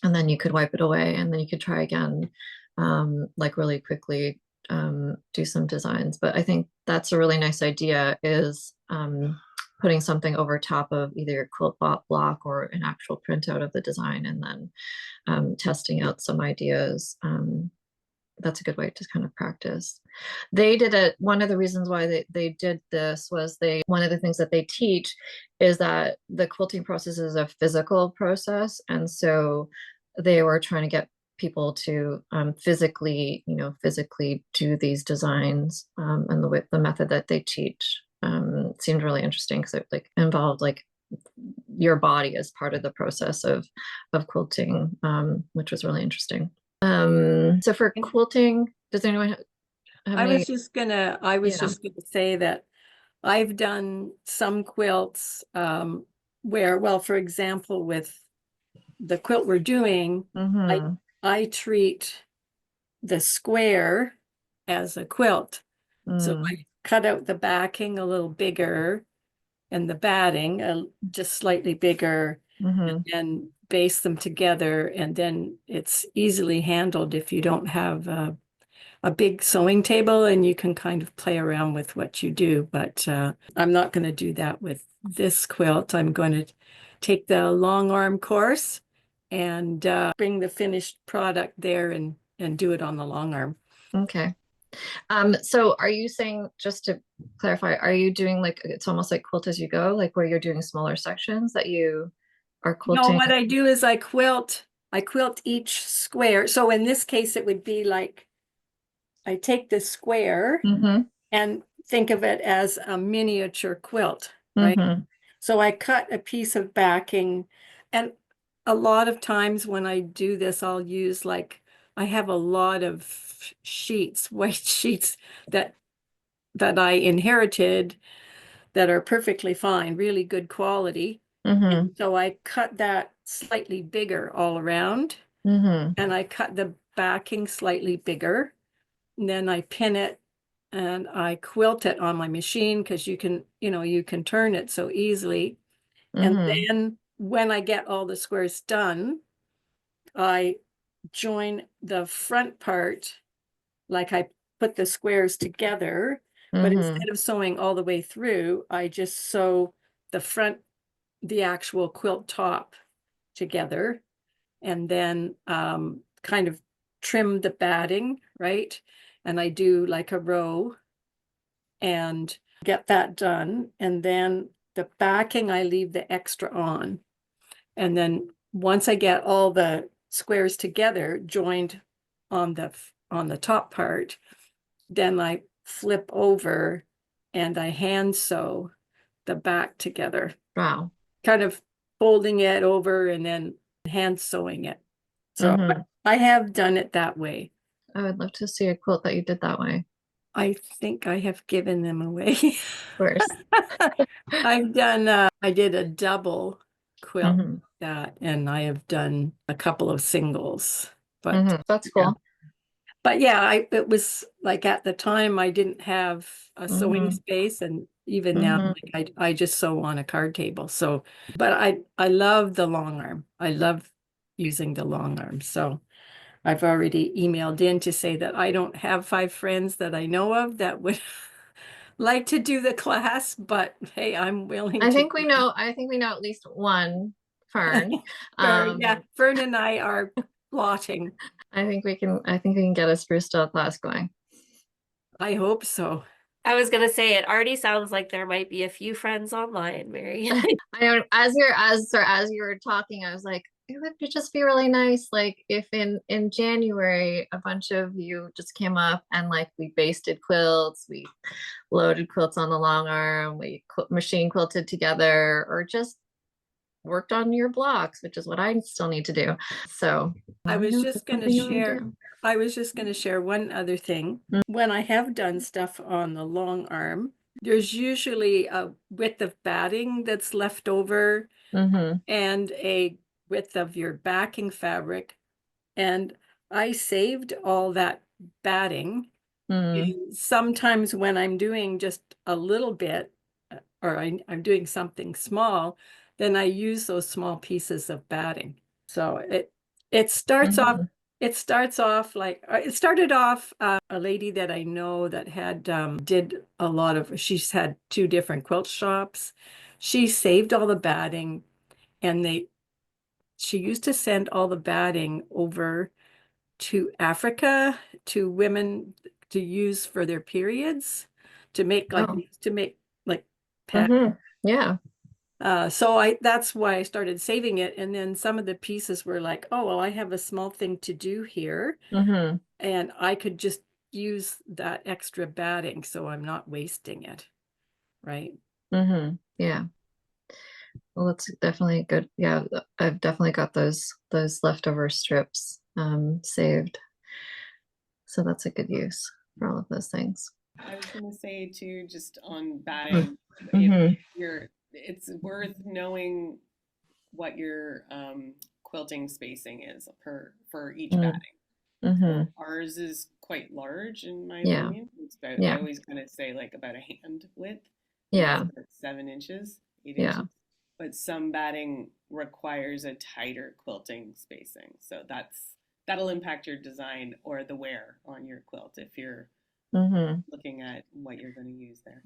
and then you could wipe it away and then you could try again, like really quickly do some designs. But I think that's a really nice idea, is putting something over top of either your quilt block or an actual printout of the design, and then testing out some ideas. That's a good way to kind of practice. They did it. One of the reasons why they did this was one of the things that they teach is that the quilting process is a physical process. And so they were trying to get people to physically do these designs, and the method that they teach seemed really interesting because it like involved like your body as part of the process of quilting, which was really interesting. So for quilting, does anyone have I any? was just gonna say that I've done some quilts where, well, for example, with the quilt we're doing, I treat the square as a quilt. So I cut out the backing a little bigger and the batting just slightly bigger, and base them together, and then it's easily handled if you don't have a big sewing table, and you can kind of play around with what you do. But I'm not going to do that with this quilt. I'm going to take the long arm course and bring the finished product there and do it on the long arm. Okay. So are you saying, just to clarify, are you doing like, it's almost like quilt as you go, like where you're doing smaller sections that you are quilting? No, what I do is I quilt each square. So in this case, it would be like, I take the square and think of it as a miniature quilt, right? So I cut a piece of backing, and a lot of times when I do this, I'll use like, I have a lot of sheets, white sheets that I inherited that are perfectly fine, really good quality. And so I cut that slightly bigger all around, and I cut the backing slightly bigger. And then I pin it and I quilt it on my machine because you can turn it so easily. And then when I get all the squares done, I join the front part, like I put the squares together, but instead of sewing all the way through, I just sew the front, the actual quilt top together, and then kind of trim the batting, right? And I do like a row and get that done. And then the backing, I leave the extra on. And then once I get all the squares together, joined on the top part, then I flip over and I hand sew the back together. Wow. Kind of folding it over and then hand sewing it. So I have done it that way. I would love to see a quilt that you did that way. I think I have given them away. Of course. I did a double quilt that, and I have done a couple of singles. But that's cool. Yeah. But yeah, it was like at the time I didn't have a sewing space, and even now like I just sew on a card table. So, but I love the long arm. I love using the long arm. So I've already emailed in to say that I don't have 5 friends that I know of that would like to do the class, but hey, I'm willing I to. think we know at least one, Fern. Yeah, Fern and I are plotting. I think we can get a spruce style class going. I hope so. I was gonna say, it already sounds like there might be a few friends online, Mary. I know, as you were talking, I was like, it would just be really nice, like if in January a bunch of you just came up and like we basted quilts, we loaded quilts on the long arm, we machine quilted together, or just worked on your blocks, which is what I still need to do. So I was just going to share one other thing. When I have done stuff on the long arm, there's usually a width of batting that's left over and a width of your backing fabric. And I saved all that batting. Sometimes when I'm doing just a little bit, or I'm doing something small, then I use those small pieces of batting. So it starts off like it started off a lady that I know that had did a lot of, she's had 2 different quilt shops. She saved all the batting, and she used to send all the batting over to Africa to women to use for their periods, to make like pads. Yeah. So that's why I started saving it. And then some of the pieces were like, oh, well, I have a small thing to do here. And I could just use that extra batting so I'm not wasting it. Right. Yeah. Well, that's definitely good. Yeah, I've definitely got those leftover strips saved. So that's a good use for all of those things. I was gonna say too, just on batting, if it's worth knowing what your quilting spacing is for each batting. So ours is quite large in my opinion. It's about, I always kind of say like about a hand width. That's about 7 inches, 8 inches. But some batting requires a tighter quilting spacing. So that'll impact your design or the wear on your quilt if you're looking at what you're going to use there.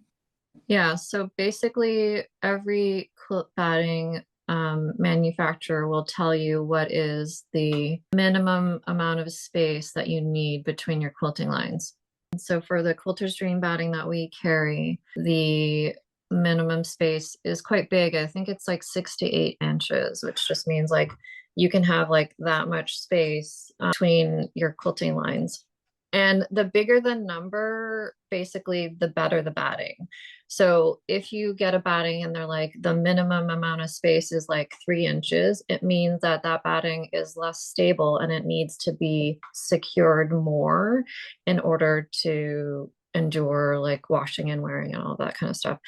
Yeah, so basically every quilt batting manufacturer will tell you what is the minimum amount of space that you need between your quilting lines. So for the Quilter's Dream batting that we carry, the minimum space is quite big. I think it's like 6 to 8 inches, which just means like you can have like that much space between your quilting lines. And the bigger the number, basically, the better the batting. So if you get a batting and they're like the minimum amount of space is like 3 inches, it means that that batting is less stable and it needs to be secured more in order to endure like washing and wearing and all that kind of stuff.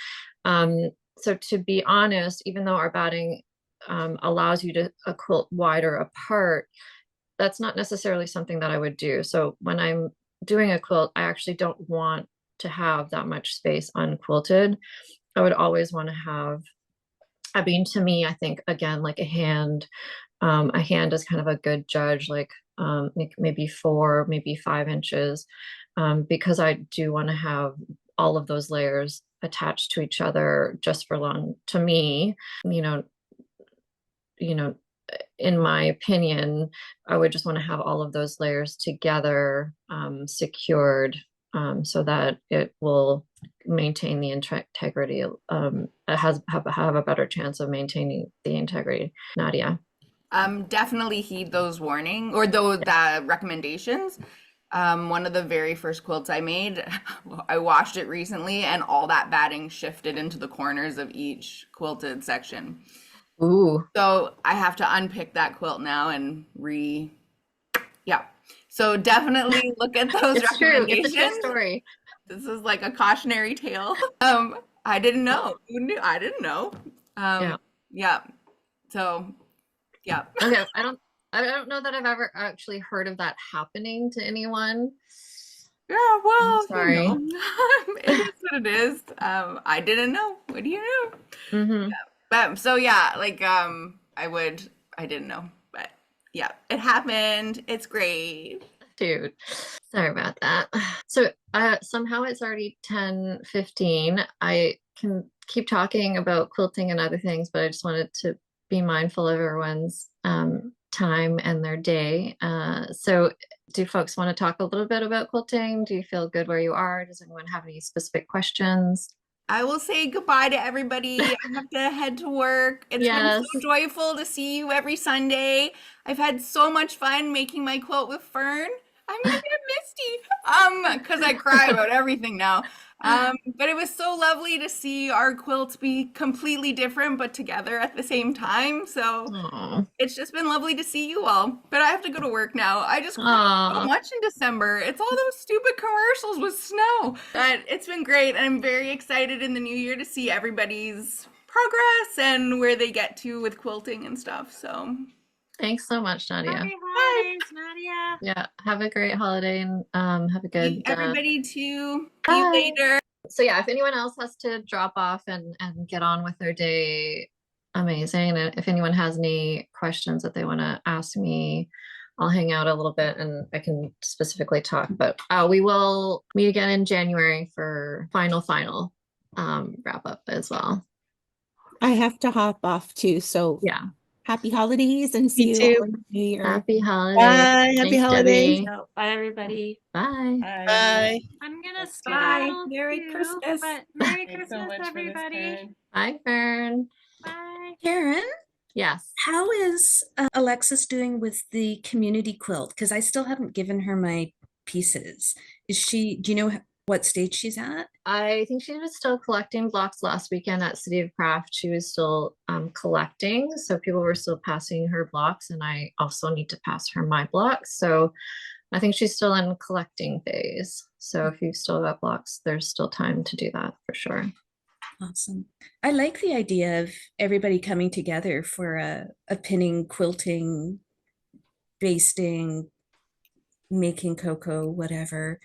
So to be honest, even though our batting allows you to quilt wider apart, that's not necessarily something that I would do. So when I'm doing a quilt, I actually don't want to have that much space unquilted. I would always want to have, I mean, to me, I think again, like a hand is kind of a good judge, like maybe 4, maybe 5 inches, because I do want to have all of those layers attached to each other just for long. To me, you know, in my opinion, I would just want to have all of those layers together, secured, so that it will maintain the integrity. It have a better chance of maintaining the integrity. Nadia. Definitely heed those warning or those recommendations. One of the very first quilts I made, I washed it recently and all that batting shifted into the corners of each quilted section. Ooh. So I have to unpick that quilt now and So definitely look at those it's recommendations. True. It's a true story. This is like a cautionary tale. I didn't know. Who knew? I didn't know. Yeah. So yeah. Okay. I don't know that I've ever actually heard of that happening to anyone. Yeah, well, I'm sorry. You know, it is what it is. I didn't know. What do you know? But so yeah, like I didn't know, but yeah, it happened. It's great. Dude, sorry about that. So somehow it's already 10:15. I can keep talking about quilting and other things, but I just wanted to be mindful of everyone's time and their day. So do folks want to talk a little bit about quilting? Do you feel good where you are? Does anyone have any specific questions? I will say goodbye to everybody. I have to head to work. It's been so joyful to see you every Sunday. I've had so much fun making my quilt with Fern. I'm gonna get misty because I cry about everything now. But it was so lovely to see our quilts be completely different but together at the same time. So it's just been lovely to see you all. But I have to go to work now. I just cried so much in December. It's all those stupid commercials with snow. But it's been great. I'm very excited in the new year to see everybody's progress and where they get to with quilting and stuff. So thanks so much, Nadia. Happy holidays, Nadia. Yeah, have a great holiday and have a good everybody too. See you later. So yeah, if anyone else has to drop off and get on with their day, amazing. And if anyone has any questions that they want to ask me, I'll hang out a little bit and I can specifically talk. But we will meet again in January for final wrap up as well. I have to hop off too, so yeah. Happy holidays and see you all in the new year. Happy holidays. Bye. Happy holidays. Bye, everybody. Bye. Bye. I'm gonna Bye. skedaddle Merry too, Christmas. but Merry Thanks Christmas, so much everybody. For this, Fern. Bye, Fern. Bye. Karen, Yes. how is Alexis doing with the community quilt? Because I still haven't given her my pieces. Do you know what stage she's at? I think she was still collecting blocks last weekend at City of Craft. She was still collecting. So people were still passing her blocks, and I also need to pass her my blocks. So I think she's still in collecting phase. So if you've still got blocks, there's still time to do that for sure. Awesome. I like the idea of everybody coming together for a pinning, quilting, basting, making cocoa, whatever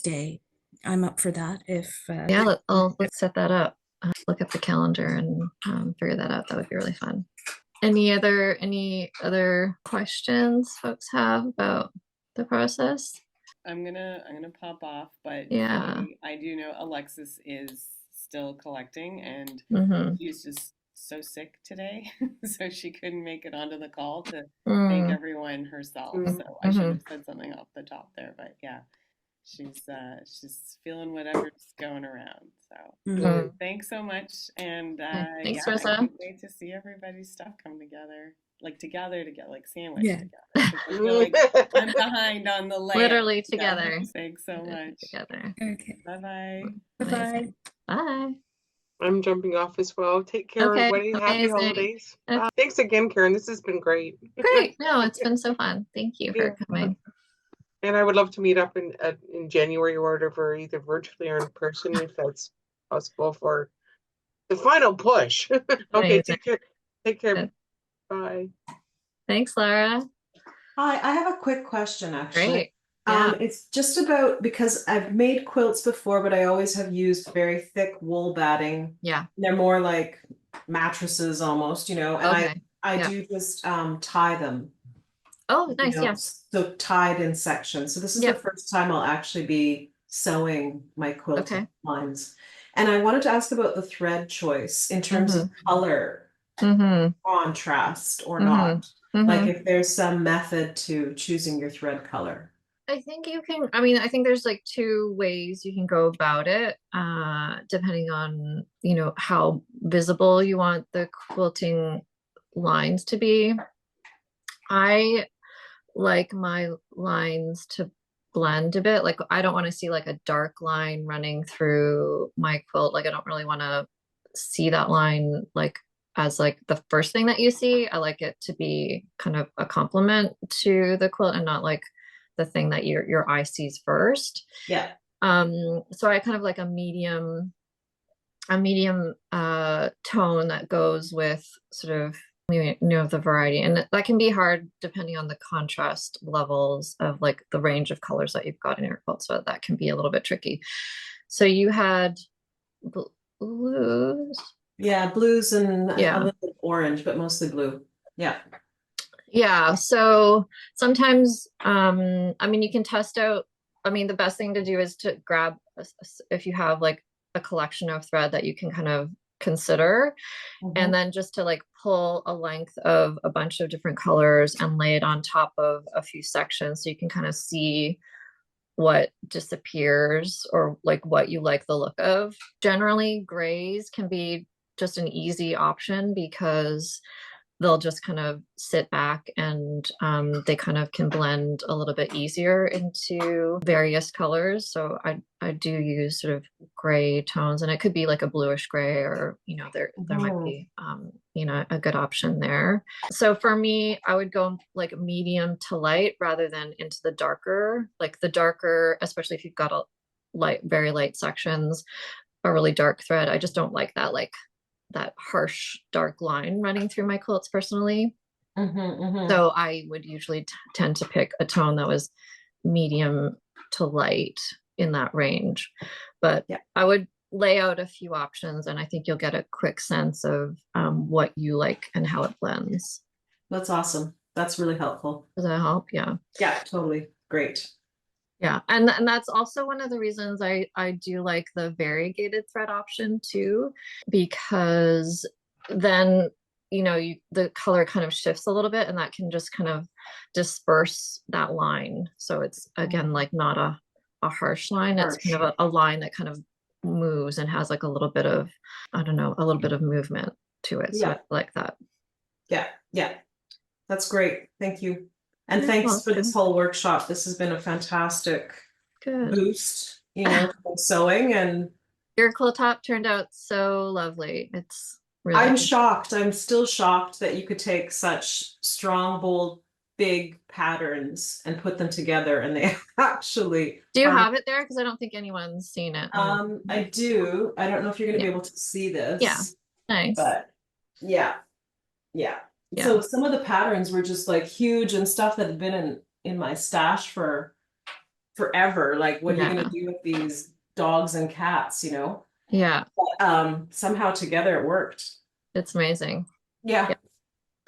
day. I'm up for that. If Yeah, let's set that up. Look at the calendar and figure that out. That would be really fun. Any other questions folks have about the process? I'm gonna pop off, but Yeah. I do know Alexis is still collecting, and she's just so sick today, so she couldn't make it onto the call to thank everyone herself. So I should have said something off the top there, but yeah, she's feeling whatever's going around. So thanks so much, and Thanks, yeah, Rosa. I can't wait to see everybody's stuff come together. Like together, like sandwiched together. I feel like I'm behind on the layout. Literally together. Thanks so much. Together. Okay. Bye-bye. Bye-bye. Bye. I'm jumping off as well. Take care, Okay, everybody. Happy amazing. holidays. Okay. Thanks again, Karen. This has been great. Great. No, it's been so fun. Thank you for coming. And I would love to meet up in January or whatever, either virtually or in person, if that's possible for the final push. Okay, Amazing. take care. Take care. Good. Bye. Thanks, Lara. Hi, I have a quick question actually. Great. Yeah. It's just about, because I've made quilts before, but I always have used very thick wool batting. Yeah. They're more like mattresses almost, and Okay. I do just tie them. Oh, nice. Yeah. So tied in sections. So this is the first time I'll actually be sewing my quilt lines. And I wanted to ask about the thread choice in terms of color contrast or not. Like if there's some method to choosing your thread color. I think you can, I think there's like two ways you can go about it, depending on, how visible you want the quilting lines to be. I like my lines to blend a bit. Like I don't want to see like a dark line running through my quilt. Like I don't really want to see that line like as like the first thing that you see. I like it to be kind of a complement to the quilt and not like the thing that your eye sees first. Yeah. So I kind of like a medium tone that goes with sort of the variety, and that can be hard depending on the contrast levels of like the range of colors that you've got in your quilt, so that can be a little bit tricky. So you had blues. Yeah, blues and a little bit orange, but mostly blue. Yeah, so sometimes you can test out. The best thing to do is to grab if you have like a collection of thread that you can kind of consider, and then just to like pull a length of a bunch of different colors and lay it on top of a few sections so you can kind of see what disappears or like what you like the look of. Generally, grays can be just an easy option because they'll just kind of sit back and they kind of can blend a little bit easier into various colors. So I do use sort of gray tones, and it could be like a bluish gray, or there might be a good option there. So for me, I would go like medium to light rather than into the darker. Like the darker, especially if you've got very light sections, a really dark thread, I just don't like that harsh dark line running through my quilts personally. So I would usually tend to pick a tone that was medium to light in that range, but I would lay out a few options, and I think you'll get a quick sense of what you like and how it blends. That's awesome. That's really helpful. Does that help? Yeah Totally great. Yeah, and that's also one of the reasons I do like the variegated thread option too, because then the color kind of shifts a little bit, and that can just kind of disperse that line. So it's again like not a harsh line. It's kind of a line that kind of moves and has like a little bit of movement to it. So Yeah. I like that. Yeah. That's great. Thank you. And You're thanks for this welcome. whole workshop. This has been a fantastic Good. boost, for sewing, and Your quilt top turned out so lovely. It's really I'm good. shocked. I'm still shocked that you could take such strong, bold, big patterns and put them together and they actually Do you are. have it there? Because I don't think anyone's seen it. I do. I don't know if you're going to Yeah. be able to see this. Yeah. Nice. But yeah. So some of the patterns were just like huge and stuff that had been in my stash for forever. Like, what are you going to do with these dogs and cats, Yeah. But, somehow together it worked. It's amazing. Yeah.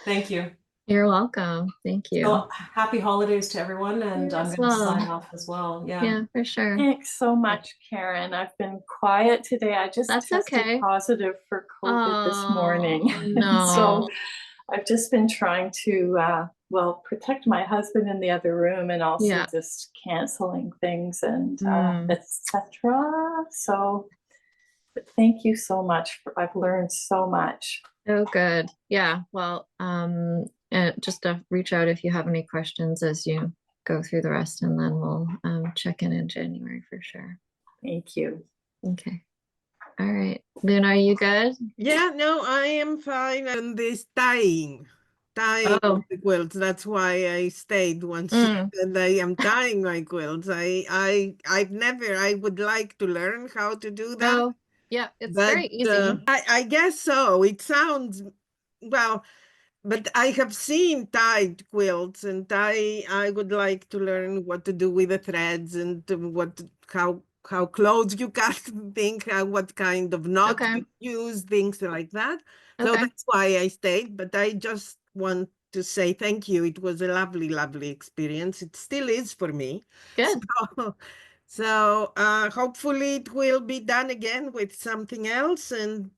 Thank you. You're welcome. Thank you. So happy holidays to everyone, and I'm going to sign off as well. Yeah, for sure. Thanks so much, Karen. I've been quiet today. I just tested positive for COVID this morning. No. So I've just been trying to, protect my husband in the other room and also just canceling things and etc. So but thank you so much. I've learned so much. Oh, good. Yeah. Well, and just reach out if you have any questions as you go through the rest, and then we'll check in January for sure. Thank you. Okay. All right. Luna, are you good? Yeah, no, I am fine. And this tying the quilts. That's why I stayed once she said I am tying my quilts. I would like to learn how to do that. Oh, yeah, it's very easy. I guess so. It sounds, well, but I have seen tied quilts, and I would like to learn what to do with the threads and how close you cut things, what kind of knot you use, things like that. So that's why I stayed, but I just want to say thank you. It was a lovely, lovely experience. It still is for me. Good. So hopefully it will be done again with something else, and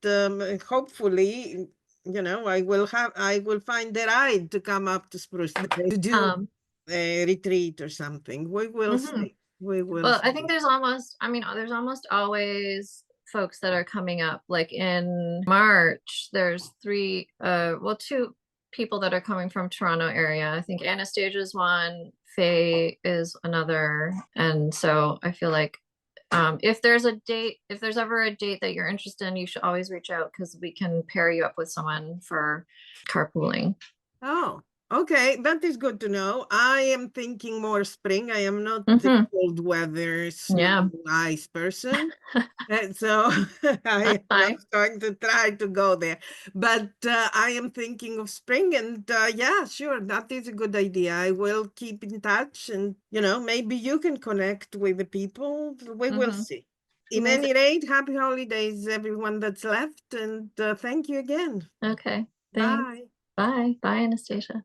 hopefully, I will find the ride to come up to Spruce Bay to do a retreat or something. We will see. We will. Well, I think there's almost always folks that are coming up. Like in March, there's two people that are coming from Toronto area. I think Anastasia's one, Faye is another. And so I feel like if there's ever a date that you're interested in, you should always reach out because we can pair you up with someone for carpooling. Oh, okay. That is good to know. I am thinking more spring. I am not the cold weather, snow, ice person. And so I am going to try to go there. But I am thinking of spring, and yeah, sure, that is a good idea. I will keep in touch, and maybe you can connect with the people. We will see. In any rate, happy holidays, everyone that's left, and thank you again. Okay. Bye. Bye. Bye, Anastasia.